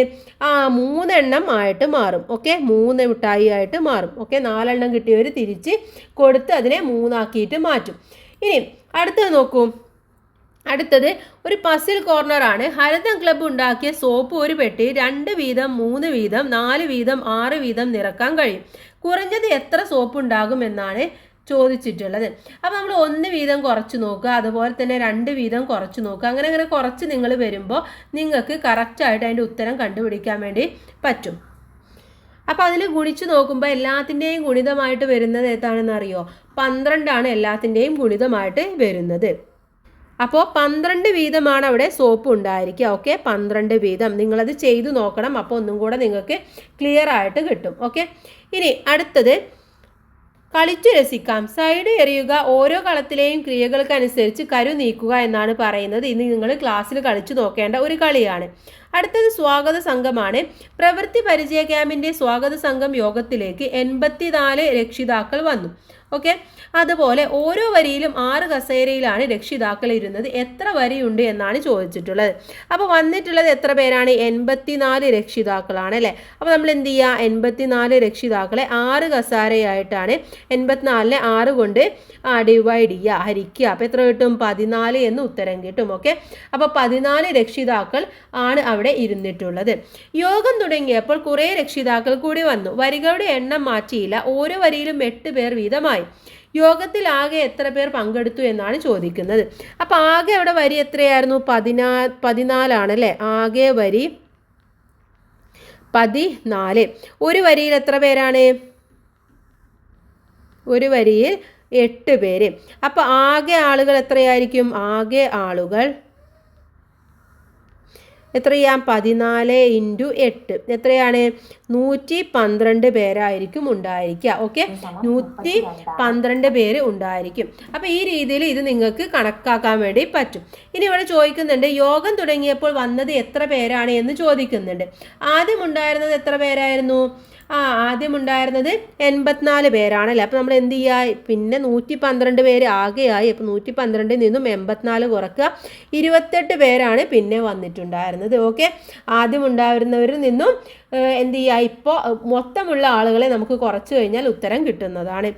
3 എണ്ണം ആയിട്ട് മാറും. ഓക്കെ, 3 മിഠായി ആയിട്ട് മാറും. ഓക്കെ, 4 എണ്ണം കിട്ടിയവർ തിരിച്ച് കൊടുത്ത് അതിനെ 3 ആക്കിയിട്ട് മാറ്റും. ഇനി അടുത്തത് നോക്കൂ. അടുത്തത് ഒരു പസിൽ കോർണറാണ്. ഹരിതം ക്ലബ്ബ് ഉണ്ടാക്കിയ സോപ്പ് ഒരു പെട്ടി 2 വീതം 3 വീതം 4 വീതം 6 വീതം നിറക്കാൻ കഴിയും. കുറഞ്ഞത് എത്ര സോപ്പ് ഉണ്ടാകും എന്നാണ് ചോദിച്ചിട്ടുള്ളത്. അപ്പോൾ നമ്മൾ 1 വീതം കുറച്ച് നോക്കുക, അതുപോലെ തന്നെ 2 വീതം കുറച്ച് നോക്കുക. അങ്ങനെ കുറച്ച് നിങ്ങൾ വരുമ്പോൾ നിങ്ങൾക്ക് കറക്റ്റായിട്ട് അതിൻ്റെ ഉത്തരം കണ്ടുപിടിക്കാൻ വേണ്ടി പറ്റും. അപ്പോൾ അതിൽ ഗുണിച്ച് നോക്കുമ്പോൾ എല്ലാത്തിൻ്റെയും ഗുണിതമായിട്ട് വരുന്നത് ഏതാണെന്ന് അറിയോ? 12 എല്ലാത്തിൻ്റെയും ഗുണിതമായിട്ട് വരുന്നത്. അപ്പോൾ 12 വീതമാണ് അവിടെ സോപ്പ് ഉണ്ടായിരിക്കുക. ഓക്കെ, 12 വീതം. നിങ്ങളത് ചെയ്തു നോക്കണം. അപ്പോൾ ഒന്നും കൂടെ നിങ്ങൾക്ക് ക്ലിയർ ആയിട്ട് കിട്ടും. ഓക്കെ, ഇനി അടുത്തത് കളിച്ചു രസിക്കാം. സൈഡ് എറിയുക. ഓരോ കളത്തിലെയും ക്രിയകൾക്കനുസരിച്ച് കരു നീക്കുക എന്നാണ് പറയുന്നത്. ഇന്ന് നിങ്ങൾ ക്ലാസ്സിൽ കളിച്ചു നോക്കേണ്ട ഒരു കളിയാണ്. അടുത്തത് സ്വാഗത സംഘമാണ്. പ്രവൃത്തി പരിചയ ക്യാമ്പിൻ്റെ സ്വാഗത സംഘം യോഗത്തിലേക്ക് 84 രക്ഷിതാക്കൾ വന്നു. ഓക്കെ, അതുപോലെ ഓരോ വരിയിലും 6 കസേരയിലാണ് രക്ഷിതാക്കൾ ഇരുന്നത്. എത്ര വരിയുണ്ട് എന്നാണ് ചോദിച്ചിട്ടുള്ളത്. അപ്പോൾ വന്നിട്ടുള്ളത് എത്ര പേരാണ്? 84 രക്ഷിതാക്കളാണ് അല്ലേ. അപ്പോൾ നമ്മൾ എന്ത് ചെയ്യുക? 84 രക്ഷിതാക്കളെ 6 കസേരയായിട്ടാണ് 84-നെ 6 കൊണ്ട് ഡിവൈഡ് ചെയ്യുക, ഹരിക്കുക. അപ്പോൾ എത്ര കിട്ടും? 14 എന്ന് ഉത്തരം കിട്ടും. ഓക്കെ, അപ്പോൾ 14 രക്ഷിതാക്കൾ ആണ് അവിടെ ഇരുന്നിട്ടുള്ളത്. യോഗം തുടങ്ങിയപ്പോൾ കുറേ രക്ഷിതാക്കൾ കൂടി വന്നു. വരികളുടെ എണ്ണം മാറ്റിയില്ല. ഓരോ വരിയിലും 8 പേർ വീതമായി. യോഗത്തിൽ ആകെ എത്ര പേർ പങ്കെടുത്തു എന്നാണ് ചോദിക്കുന്നത്. അപ്പോൾ ആകെ അവിടെ വരി എത്രയായിരുന്നു? 14 അല്ലേ. ആകെ വരി 14. ഒരു വരിയിൽ എത്ര പേരാണ്? ഒരു വരിയിൽ 8 പേര്. അപ്പോൾ ആകെ ആളുകൾ എത്രയായിരിക്കും? ആകെ ആളുകൾ എത്രയാം? 14 × 8 എത്രയാണ്? 112 പേരായിരിക്കും ഉണ്ടായിരിക്കുക. ഓക്കെ, 112 പേര് ഉണ്ടായിരിക്കും. അപ്പോൾ ഈ രീതിയിൽ ഇത് നിങ്ങൾക്ക് കണക്കാക്കാൻ വേണ്ടി പറ്റും. ഇനി ഇവിടെ ചോദിക്കുന്നുണ്ട് യോഗം തുടങ്ങിയപ്പോൾ വന്നത് എത്ര പേരാണ് എന്ന് ചോദിക്കുന്നുണ്ട്. ആദ്യം ഉണ്ടായിരുന്നത് എത്ര പേരായിരുന്നു? ആദ്യം ഉണ്ടായിരുന്നത് 84 പേരാണല്ലേ. അപ്പോൾ നമ്മൾ എന്ത് ചെയ്യുക? പിന്നെ 112 പേര് ആകെയായി. അപ്പോൾ 112-ൽ നിന്നും 84 കുറക്കുക, 28 പേരാണ് പിന്നെ വന്നിട്ടുണ്ടായിരുന്നത്. ഓക്കെ, ആദ്യം ഉണ്ടായിരുന്നവരിൽ നിന്നും എന്ത് ചെയ്യുക? ഇപ്പോൾ മൊത്തമുള്ള ആളുകളെ നമുക്ക് കുറച്ച് കഴിഞ്ഞാൽ ഉത്തരം കിട്ടുന്നതാണ്.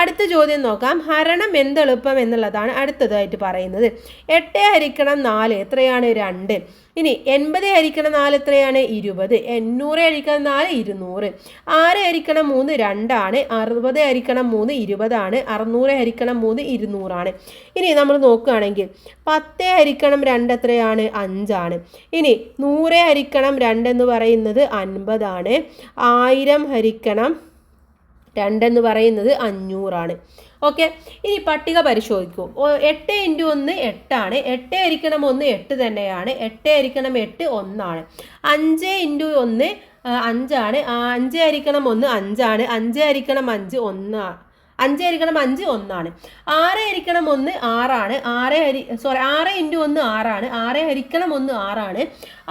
അടുത്ത ചോദ്യം നോക്കാം. ഹരണം എന്തെളുപ്പം എന്നുള്ളതാണ് അടുത്തതായിട്ട് പറയുന്നത്. 8 ഹരിക്കണം 4 എത്രയാണ്? 2. ഇനി 80 ഹരിക്കണം 4 എത്രയാണ്? 20. 800 ഹരിക്കണം 4 200. 6 ഹരിക്കണം 3 2 60 ഹരിക്കണം 3 20. 600 ഹരിക്കണം 3 200. ഇനി നമ്മൾ നോക്കുകയാണെങ്കിൽ 10 ഹരിക്കണം 2 എത്രയാണ്? 5. ഇനി 100 ഹരിക്കണം 2 എന്ന് പറയുന്നത് 50. 1000 ഹരിക്കണം 2 എന്ന് പറയുന്നത് 500. ഓക്കെ, ഇനി പട്ടിക പരിശോധിക്കൂ. 8 × 1 8. 8 ഹരിക്കണം 1 8 തന്നെയാണ്. 8 ഹരിക്കണം 8 1. 5 × 1 5. 5 ഹരിക്കണം 1 5. 5 ഹരിക്കണം 5 1. 5 ഹരിക്കണം 5 1. 6 ഹരിക്കണം 1 6. 6 × 1 6. 6 ഹരിക്കണം 1 6.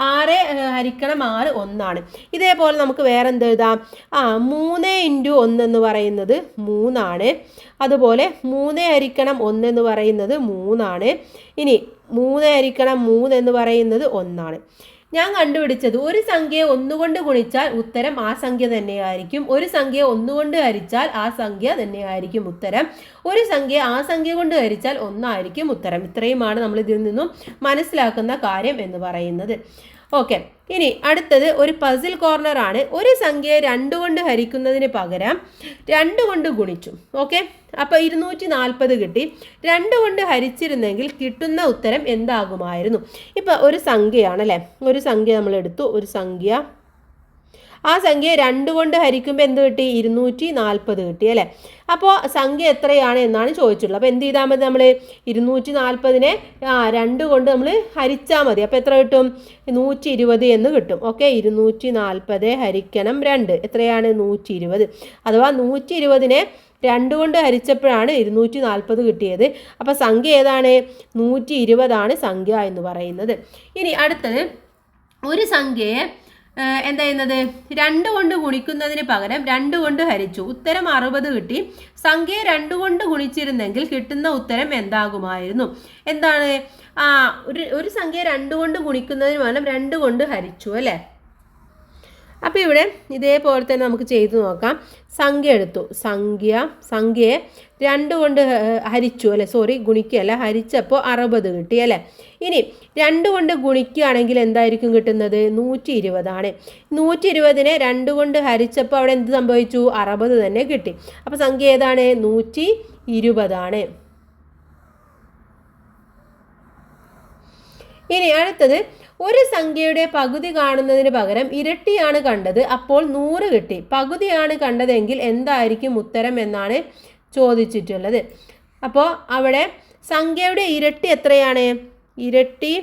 6 ഹരിക്കണം 6 1. ഇതേപോലെ നമുക്ക് വേറെ എന്ത് എഴുതാം? 3 × 1 എന്ന് പറയുന്നത് 3. അതുപോലെ 3 ഹരിക്കണം 1 എന്ന് പറയുന്നത് 3. ഇനി 3 ഹരിക്കണം 3 എന്ന് പറയുന്നത് 1. ഞാൻ കണ്ടുപിടിച്ചത് ഒരു സംഖ്യയെ 1 കൊണ്ട് ഗുണിച്ചാൽ ഉത്തരം ആ സംഖ്യ തന്നെയായിരിക്കും. ഒരു സംഖ്യയെ 1 കൊണ്ട് ഹരിച്ചാൽ ആ സംഖ്യ തന്നെയായിരിക്കും ഉത്തരം. ഒരു സംഖ്യ ആ സംഖ്യ കൊണ്ട് ഹരിച്ചാൽ 1 ആയിരിക്കും ഉത്തരം. ഇത്രയുമാണ് നമ്മൾ ഇതിൽ നിന്നും മനസ്സിലാക്കുന്ന കാര്യം എന്ന് പറയുന്നത്. ഓക്കെ, ഇനി അടുത്തത് ഒരു പസിൽ കോർണർ ആണ്. ഒരു സംഖ്യയെ 2 കൊണ്ട് ഹരിക്കുന്നതിന് പകരം 2 കൊണ്ട് ഗുണിച്ചു. ഓക്കെ, അപ്പോൾ 240 കിട്ടി. 2 കൊണ്ട് ഹരിച്ചിരുന്നെങ്കിൽ കിട്ടുന്ന ഉത്തരം എന്താകുമായിരുന്നു? ഇപ്പോൾ ഒരു സംഖ്യയാണല്ലേ, ഒരു സംഖ്യ നമ്മൾ എടുത്തു. ഒരു സംഖ്യ, ആ സംഖ്യ 2 കൊണ്ട് ഹരിക്കുമ്പോൾ എന്ത് കിട്ടി? 240 കിട്ടി അല്ലേ. അപ്പോൾ സംഖ്യ എത്രയാണ് എന്നാണ് ചോദിച്ചിട്ടുള്ളത്. അപ്പോൾ എന്ത് ചെയ്താൽ മതി? നമ്മൾ 240നെ 2 കൊണ്ട് നമ്മൾ ഹരിച്ചാൽ മതി. അപ്പോൾ എത്ര കിട്ടും? 120 എന്ന് കിട്ടും. ഓക്കെ, 240 ഹരിക്കണം 2 എത്രയാണ്? 120. അഥവാ 120നെ 2 കൊണ്ട് ഹരിച്ചപ്പോഴാണ് 240 കിട്ടിയത്. അപ്പോൾ സംഖ്യ ഏതാണ്? 120 സംഖ്യ എന്ന് പറയുന്നത്. ഇനി അടുത്തത്, ഒരു സംഖ്യയെ എന്താ ചെയ്യുന്നത്? 2 കൊണ്ട് ഗുണിക്കുന്നതിന് പകരം 2 കൊണ്ട് ഹരിച്ചു. ഉത്തരം 60 കിട്ടി. സംഖ്യയെ 2 കൊണ്ട് ഗുണിച്ചിരുന്നെങ്കിൽ കിട്ടുന്ന ഉത്തരം എന്താകുമായിരുന്നു? എന്താണ്? ഒരു സംഖ്യയെ 2 കൊണ്ട് ഗുണിക്കുന്നതിന് പകരം 2 കൊണ്ട് ഹരിച്ചു അല്ലേ. അപ്പോൾ ഇവിടെ ഇതേപോലെ തന്നെ നമുക്ക് ചെയ്തു നോക്കാം. സംഖ്യ എടുത്തു, സംഖ്യയെ 2 കൊണ്ട് ഹരിച്ചു അല്ലേ, ഗുണിക്കുകയല്ല, ഹരിച്ചപ്പോൾ 60 കിട്ടി അല്ലേ. ഇനി 2 കൊണ്ട് ഗുണിക്കുകയാണെങ്കിൽ എന്തായിരിക്കും കിട്ടുന്നത്? 120 ആണ്. 120നെ 2 കൊണ്ട് ഹരിച്ചപ്പോൾ അവിടെ എന്ത് സംഭവിച്ചു? 60 തന്നെ കിട്ടി. അപ്പോൾ സംഖ്യ ഏതാണ്? 120 ആണ്. ഇനി അടുത്തത്, ഒരു സംഖ്യയുടെ പകുതി കാണുന്നതിന് പകരം ഇരട്ടിയാണ് കണ്ടത്, അപ്പോൾ 100 കിട്ടി. പകുതിയാണ് കണ്ടതെങ്കിൽ എന്തായിരിക്കും ഉത്തരം എന്നാണ് ചോദിച്ചിട്ടുള്ളത്. അപ്പോൾ അവിടെ സംഖ്യയുടെ ഇരട്ടി എത്രയാണ്? ഇരട്ടി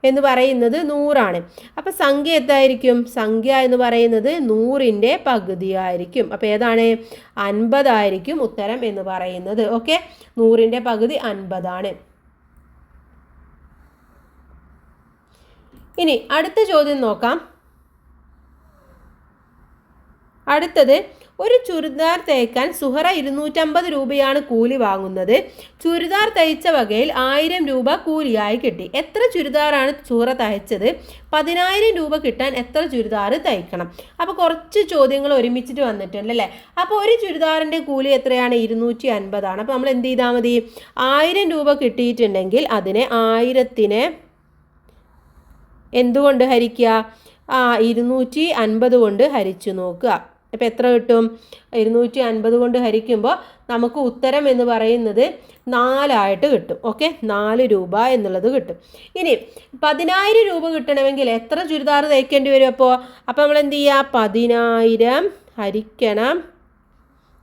എന്ന് പറയുന്നത് 100 ആണ്. അപ്പോൾ സംഖ്യ എന്തായിരിക്കും? സംഖ്യ എന്ന് പറയുന്നത് 100ൻ്റെ പകുതിയായിരിക്കും. അപ്പോൾ ഏതാണ്? 50 ആയിരിക്കും ഉത്തരം എന്ന് പറയുന്നത്. ഓക്കെ, 100ൻ്റെ പകുതി 50 ആണ്. ഇനി അടുത്ത ചോദ്യം നോക്കാം. അടുത്തത്, ഒരു ചുരിദാർ തയ്ക്കാൻ സുഹറ 250 രൂപയാണ് കൂലി വാങ്ങുന്നത്. ചുരിദാർ തയ്ച്ച വകയിൽ 1000 രൂപ കൂലിയായി കിട്ടി. എത്ര ചുരിദാറാണ് സുഹറ തയ്ച്ചത്? 10000 രൂപ കിട്ടാൻ എത്ര ചുരിദാർ തയ്ക്കണം? അപ്പോൾ കുറച്ച് ചോദ്യങ്ങൾ ഒരുമിച്ചിട്ട് വന്നിട്ടുണ്ട് അല്ലേ. അപ്പോൾ ഒരു ചുരിദാറിൻ്റെ കൂലി എത്രയാണ്? 250 ആണ്. അപ്പോൾ നമ്മൾ എന്ത് ചെയ്താൽ മതി? 1000 രൂപ കിട്ടിയിട്ടുണ്ടെങ്കിൽ അതിനെ 1000നെ എന്തുകൊണ്ട് ഹരിക്കുക? 250 കൊണ്ട് ഹരിച്ചു നോക്കുക. അപ്പോൾ എത്ര കിട്ടും? 250 കൊണ്ട് ഹരിക്കുമ്പോൾ നമുക്ക് ഉത്തരം എന്ന് പറയുന്നത് 4 ആയിട്ട് കിട്ടും. ഓക്കെ, 4 രൂപ എന്നുള്ളത് കിട്ടും. ഇനി 10000 രൂപ കിട്ടണമെങ്കിൽ എത്ര ചുരിദാർ തയ്ക്കേണ്ടി വരും? അപ്പോൾ നമ്മൾ എന്ത് ചെയ്യുക? 10000 ഹരിക്കണം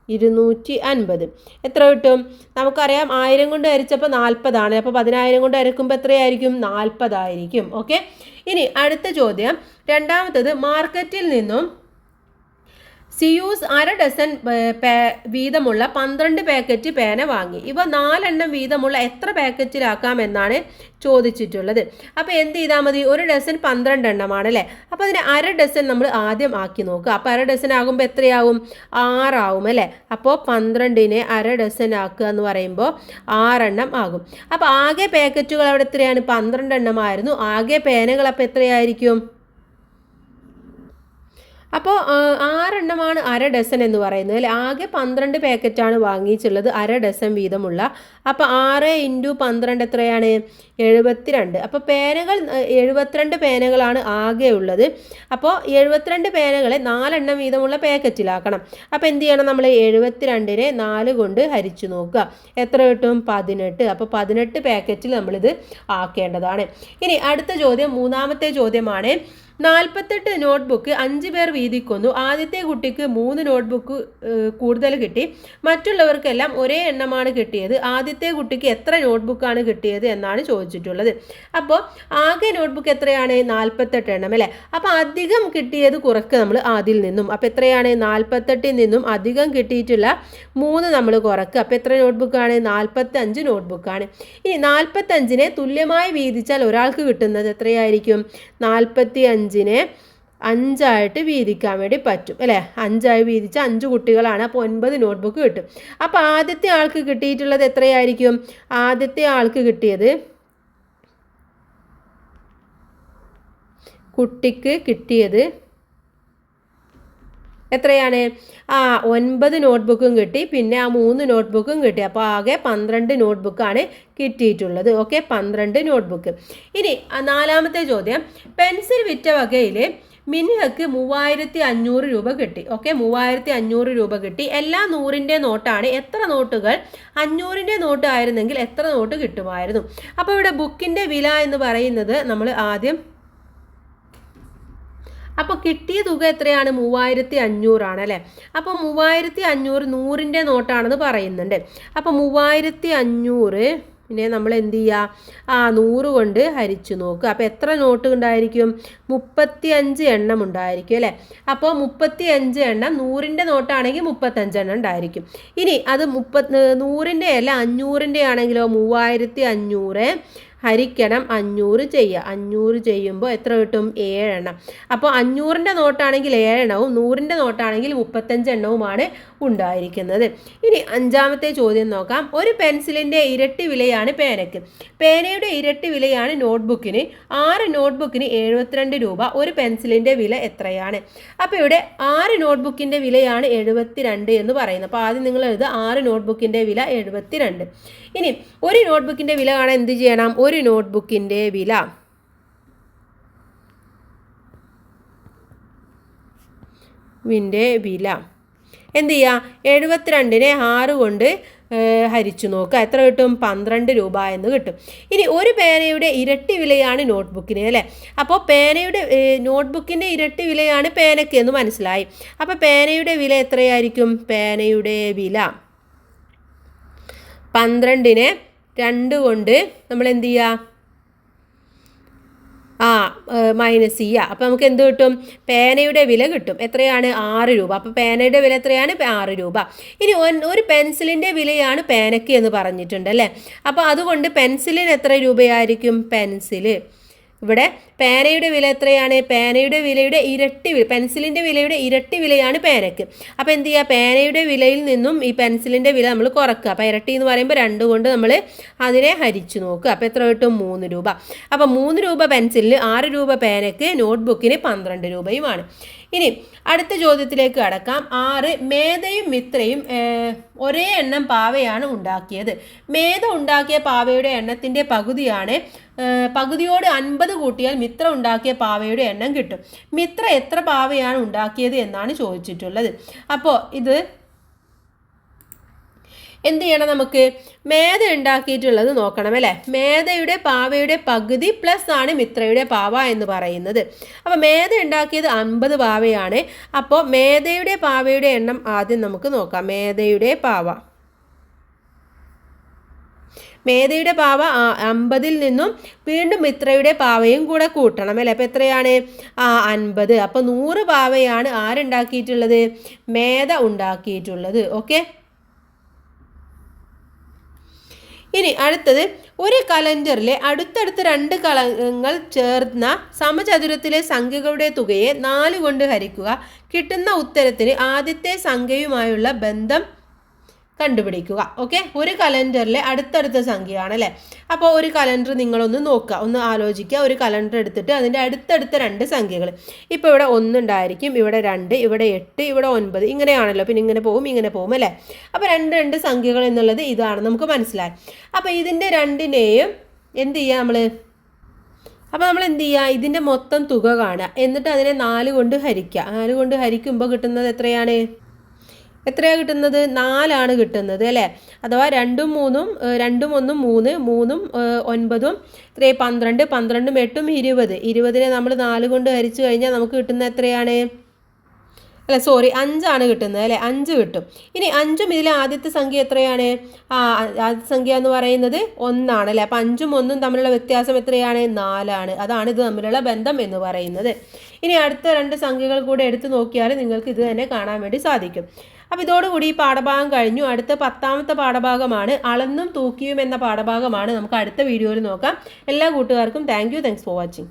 250 എത്ര കിട്ടും? നമുക്കറിയാം 1000 കൊണ്ട് ഹരിച്ചപ്പോൾ 40 ആണ്. അപ്പോൾ 10000 കൊണ്ട് ഹരിക്കുമ്പോൾ എത്രയായിരിക്കും? 40 ആയിരിക്കും. ഓക്കെ, ഇനി അടുത്ത ചോദ്യം, രണ്ടാമത്തത്, മാർക്കറ്റിൽ നിന്നും സിയൂസ് 1/2 ഡസൻ വീതമുള്ള 12 പാക്കറ്റ് പേന വാങ്ങി. ഇവ 4 എണ്ണം വീതമുള്ള എത്ര പാക്കറ്റിലാക്കാമെന്നാണ് ചോദിച്ചിട്ടുള്ളത്. അപ്പോൾ എന്ത് ചെയ്താൽ മതി? ഒരു ഡസൻ 12 എണ്ണമാണ് അല്ലേ. അപ്പോൾ അതിന് 1/2 ഡസൻ നമ്മൾ ആദ്യം ആക്കി നോക്കുക. അപ്പോൾ 1/2 ഡസൻ ആകുമ്പോൾ എത്രയാവും? 6 ആവും അല്ലേ. അപ്പോൾ 12നെ 1/2 ഡസൻ ആക്കുക എന്ന് പറയുമ്പോൾ 6 എണ്ണം ആകും. അപ്പോൾ ആകെ പാക്കറ്റുകൾ അവിടെ എത്രയാണ്? 12 എണ്ണമായിരുന്നു. ആകെ പേനകൾ അപ്പോൾ എത്രയായിരിക്കും? അപ്പോൾ 6 എണ്ണമാണ് 1/2 ഡസൻ എന്ന് പറയുന്നത് അല്ലേ. ആകെ 12 പാക്കറ്റാണ് വാങ്ങിയിട്ടുള്ളത്, 1/2 ഡസൻ വീതമുള്ള. അപ്പോൾ 6 × 12 എത്രയാണ്? 72. അപ്പോൾ പേനകൾ 72 പേനകളാണ് ആകെ ഉള്ളത്. അപ്പോൾ 72 പേനകളെ 4 എണ്ണം വീതമുള്ള പാക്കറ്റിലാക്കണം. അപ്പോൾ എന്ത് ചെയ്യണം? നമ്മൾ 72നെ 4 കൊണ്ട് ഹരിച്ചു നോക്കുക. എത്ര കിട്ടും? 18. അപ്പോൾ 18 പാക്കറ്റിൽ നമ്മളിത് ആക്കേണ്ടതാണ്. ഇനി അടുത്ത ചോദ്യം, മൂന്നാമത്തെ ചോദ്യമാണ്. 48 നോട്ട്ബുക്ക് 5 പേർ വീതിക്കൊന്നു. ആദ്യത്തെ കുട്ടിക്ക് 3 നോട്ട്ബുക്ക് കൂടുതൽ കിട്ടി. മറ്റുള്ളവർക്കെല്ലാം ഒരേ എണ്ണമാണ് കിട്ടിയത്. ആദ്യത്തെ കുട്ടിക്ക് എത്ര നോട്ട്ബുക്കാണ് കിട്ടിയത് എന്നാണ് ചോദിച്ചിട്ടുള്ളത്. അപ്പോൾ ആകെ നോട്ട്ബുക്ക് എത്രയാണ്? 48 എണ്ണം അല്ലേ. അപ്പോൾ അധികം കിട്ടിയത് കുറയ്ക്കുക നമ്മൾ അതിൽ നിന്നും. അപ്പോൾ എത്രയാണ്? 48ൽ നിന്നും അധികം കിട്ടിയിട്ടുള്ള 3 നമ്മൾ കുറയ്ക്കുക. അപ്പോൾ എത്ര നോട്ട്ബുക്കാണ്? 45 നോട്ട്ബുക്കാണ്. ഇനി 45നെ തുല്യമായി വീതിച്ചാൽ ഒരാൾക്ക് കിട്ടുന്നത് എത്രയായിരിക്കും? 45നെ 5 ആയിട്ട് വീതിക്കാൻ വേണ്ടി പറ്റും അല്ലേ. 5 ആയി വീതിച്ച 5 കുട്ടികളാണ്. അപ്പോൾ 9 നോട്ട്ബുക്ക് കിട്ടും. അപ്പോൾ ആദ്യത്തെ ആൾക്ക് കിട്ടിയിട്ടുള്ളത് എത്രയായിരിക്കും? ആദ്യത്തെ ആൾക്ക് കിട്ടിയത്, കുട്ടിക്ക് കിട്ടിയത് എത്രയാണ് 9 നോട്ട്ബുക്കും കിട്ടി, പിന്നെ 3 നോട്ട്ബുക്കും കിട്ടി. അപ്പോൾ ആകെ 12 നോട്ട്ബുക്കാണ് കിട്ടിയിട്ടുള്ളത്. Okay, 12 notebook. ഇനി 4ാമത്തെ ചോദ്യം, പെൻസിൽ വിറ്റ വകയിൽ മിനിഹക്ക് 3500 രൂപ കിട്ടി. ഓക്കെ, 3500 രൂപ കിട്ടി. എല്ലാ 100ൻ്റെ നോട്ടാണ്. എത്ര നോട്ടുകൾ 500ൻ്റെ നോട്ട് ആയിരുന്നെങ്കിൽ എത്ര നോട്ട് കിട്ടുമായിരുന്നു? അപ്പോൾ ഇവിടെ ബുക്കിൻ്റെ വില എന്ന് പറയുന്നത് നമ്മൾ ആദ്യം, അപ്പോൾ കിട്ടിയ തുക എത്രയാണ്? 3500 ആണ് അല്ലേ. അപ്പോൾ 3500 100ൻ്റെ നോട്ടാണെന്ന് പറയുന്നുണ്ട്. അപ്പോൾ 3500 പിന്നെ നമ്മൾ എന്ത് ചെയ്യുക? 100 കൊണ്ട് ഹരിച്ചു നോക്കുക. അപ്പോൾ എത്ര നോട്ട് ഉണ്ടായിരിക്കും? 35 എണ്ണം ഉണ്ടായിരിക്കും അല്ലേ. അപ്പോൾ 35 എണ്ണം 100ൻ്റെ നോട്ടാണെങ്കിൽ 35 എണ്ണം ഉണ്ടായിരിക്കും. ഇനി അത് 100ൻ്റെ അല്ല 500ൻ്റെ ആണെങ്കിലോ 3500 ഹരിക്കണം 500 ചെയ്യുക. 500 ചെയ്യുമ്പോൾ എത്ര കിട്ടും? 7 എണ്ണം. അപ്പോൾ 500ൻ്റെ നോട്ടാണെങ്കിൽ 7 എണ്ണവും 100ൻ്റെ നോട്ടാണെങ്കിൽ 35 എണ്ണവുമാണ് ഉണ്ടായിരിക്കുന്നത്. ഇനി 5ാമത്തെ ചോദ്യം നോക്കാം. ഒരു പെൻസിലിൻ്റെ ഇരട്ടി വിലയാണ് പേനയ്ക്ക്. പേനയുടെ ഇരട്ടി വിലയാണ് നോട്ട്ബുക്കിന്. 6 നോട്ട്ബുക്കിന് 72 രൂപ. ഒരു പെൻസിലിൻ്റെ വില എത്രയാണ്? അപ്പോൾ ഇവിടെ 6 നോട്ട്ബുക്കിൻ്റെ വിലയാണ് 72 എന്ന് പറയുന്നത്. അപ്പോൾ ആദ്യം നിങ്ങൾ എഴുതുക 6 നോട്ട്ബുക്കിൻ്റെ വില 72. ഇനി ഒരു നോട്ട്ബുക്കിൻ്റെ വില കാണാൻ എന്ത് ചെയ്യണം? ഒരു നോട്ട്ബുക്കിൻ്റെ വില എന്ത് ചെയ്യുക? 72നെ 6 കൊണ്ട് ഹരിച്ചു നോക്കുക. എത്ര കിട്ടും? 12 രൂപ എന്ന് കിട്ടും. ഇനി ഒരു പേനയുടെ ഇരട്ടി വിലയാണ് നോട്ട്ബുക്കിന് അല്ലേ. അപ്പോൾ നോട്ട്ബുക്കിൻ്റെ ഇരട്ടി വിലയാണ് പേനയ്ക്ക് എന്ന് മനസ്സിലായി. അപ്പോൾ പേനയുടെ വില എത്രയായിരിക്കും? പേനയുടെ വില 12നെ 2 കൊണ്ട് നമ്മൾ എന്ത് ചെയ്യുക? മൈനസ് ചെയ്യുക. അപ്പോൾ നമുക്ക് എന്ത് കിട്ടും? പേനയുടെ വില കിട്ടും. എത്രയാണ്? 6 രൂപ. അപ്പോൾ പേനയുടെ വില എത്രയാണ്? 6 രൂപ. ഇനി ഒരു പെൻസിലിൻ്റെ വിലയാണ് പേനയ്ക്ക് എന്ന് പറഞ്ഞിട്ടുണ്ട് അല്ലേ. അപ്പോൾ അതുകൊണ്ട് പെൻസിലിന് എത്ര രൂപയായിരിക്കും? ഇവിടെ പേനയുടെ വില എത്രയാണ്? പേനയുടെ വിലയുടെ ഇരട്ടി പെൻസിലിൻ്റെ വിലയുടെ ഇരട്ടി വിലയാണ് പേനയ്ക്ക്. അപ്പോൾ എന്ത് ചെയ്യുക? പേനയുടെ വിലയിൽ നിന്നും ഈ പെൻസിലിൻ്റെ വില നമ്മൾ കുറക്കുക. അപ്പോൾ ഇരട്ടി എന്ന് പറയുമ്പോൾ 2 കൊണ്ട് നമ്മൾ അതിനെ ഹരിച്ചു നോക്കുക. അപ്പോൾ എത്ര കിട്ടും? 3 രൂപ. അപ്പോൾ 3 രൂപ പെൻസിലിന്, 6 രൂപ പേനയ്ക്ക്, നോട്ട്ബുക്കിന് 12 രൂപയുമാണ്. ഇനി അടുത്ത ചോദ്യത്തിലേക്ക് കടക്കാം. 6 മേധയും മിത്രയും ഒരേ എണ്ണം പാവയാണ് ഉണ്ടാക്കിയത്. മേധ ഉണ്ടാക്കിയ പാവയുടെ എണ്ണത്തിൻ്റെ പകുതിയോട് 50 കൂട്ടിയാൽ മിത്ര ഉണ്ടാക്കിയ പാവയുടെ എണ്ണം കിട്ടും. മിത്ര എത്ര പാവയാണ് ഉണ്ടാക്കിയത് എന്നാണ് ചോദിച്ചിട്ടുള്ളത്. അപ്പോൾ ഇത് എന്ത് ചെയ്യണം? നമുക്ക് മേധ ഉണ്ടാക്കിയിട്ടുള്ളത് നോക്കണം അല്ലേ. മേധയുടെ പാവയുടെ പകുതി പ്ലസ് ആണ് മിത്രയുടെ പാവ എന്ന് പറയുന്നത്. അപ്പോൾ മേധ ഉണ്ടാക്കിയത് 50 പാവയാണ്. അപ്പോൾ മേധയുടെ പാവയുടെ എണ്ണം ആദ്യം നമുക്ക് നോക്കാം. മേധയുടെ പാവ 50ൽ നിന്നും വീണ്ടും മിത്രയുടെ പാവയും കൂടെ കൂട്ടണം അല്ലേ. അപ്പോൾ എത്രയാണ്? 50. അപ്പോൾ 100 പാവയാണ് ആരുണ്ടാക്കിയിട്ടുള്ളത്? മേധ ഉണ്ടാക്കിയിട്ടുള്ളത്. ഓക്കെ, ഇനി അടുത്തത്, ഒരു കലണ്ടറിലെ അടുത്തടുത്ത് 2 കളങ്ങൾ ചേർന്ന സമചതുരത്തിലെ സംഖ്യകളുടെ തുകയെ 4 കൊണ്ട് ഹരിക്കുക. കിട്ടുന്ന ഉത്തരത്തിന് ആദ്യത്തെ സംഖ്യയുമായുള്ള ബന്ധം കണ്ടുപിടിക്കുക. ഓക്കെ, ഒരു കലണ്ടറിലെ അടുത്തടുത്ത സംഖ്യയാണ് അല്ലേ. അപ്പോൾ ഒരു കലണ്ടർ നിങ്ങളൊന്ന് നോക്കുക, ഒന്ന് ആലോചിക്കുക. ഒരു കലണ്ടർ എടുത്തിട്ട് അതിൻ്റെ അടുത്തടുത്ത 2 സംഖ്യകൾ, ഇപ്പോൾ ഇവിടെ 1 ഉണ്ടായിരിക്കും, ഇവിടെ 2, ഇവിടെ 8, ഇവിടെ 9, ഇങ്ങനെയാണല്ലോ. പിന്നെ ഇങ്ങനെ പോകും അല്ലേ. അപ്പോൾ 2 സംഖ്യകൾ എന്നുള്ളത് ഇതാണ്, നമുക്ക് മനസ്സിലായി. അപ്പോൾ ഇതിൻ്റെ 2നെയും എന്ത് ചെയ്യുക നമ്മൾ എന്ത് ചെയ്യുക? ഇതിൻ്റെ മൊത്തം തുക കാണുക. എന്നിട്ട് അതിനെ 4 കൊണ്ട് ഹരിക്കുക. 4 കൊണ്ട് ഹരിക്കുമ്പോൾ കിട്ടുന്നത് എത്രയാണ്? 4 ആണ് കിട്ടുന്നത് അല്ലേ. അഥവാ 2ഉം 1ഉം 3, 3ഉം 9ഉം 12, 12ഉം 8ഉം 20. 20നെ നമ്മൾ 4 കൊണ്ട് ഹരിച്ചു കഴിഞ്ഞാൽ നമുക്ക് കിട്ടുന്ന എത്രയാണ്? 5 ആണ് കിട്ടുന്നത് അല്ലേ. 5 കിട്ടും. ഇനി 5ഉം ഇതിലെ ആദ്യത്തെ സംഖ്യ എത്രയാണ്? ആദ്യത്തെ സംഖ്യ എന്ന് പറയുന്നത് 1 ആണ് അല്ലേ. അപ്പോൾ 5ഉം 1ഉം തമ്മിലുള്ള വ്യത്യാസം എത്രയാണ്? 4 ആണ്. അതാണ് ഇത് തമ്മിലുള്ള ബന്ധം എന്ന് പറയുന്നത്. ഇനി അടുത്ത 2 സംഖ്യകൾ കൂടെ എടുത്തു നോക്കിയാൽ നിങ്ങൾക്ക് ഇത് തന്നെ കാണാൻ വേണ്ടി സാധിക്കും. അപ്പോൾ ഇതോടുകൂടി ഈ പാഠഭാഗം കഴിഞ്ഞു. അടുത്ത 10ാമത്തെ പാഠഭാഗമാണ് അളന്നും തൂക്കിയും എന്ന പാഠഭാഗമാണ്. നമുക്ക് അടുത്ത വീഡിയോയിൽ നോക്കാം. എല്ലാ കൂട്ടുകാർക്കും താങ്ക്സ് ഫോർ വാച്ചിങ്.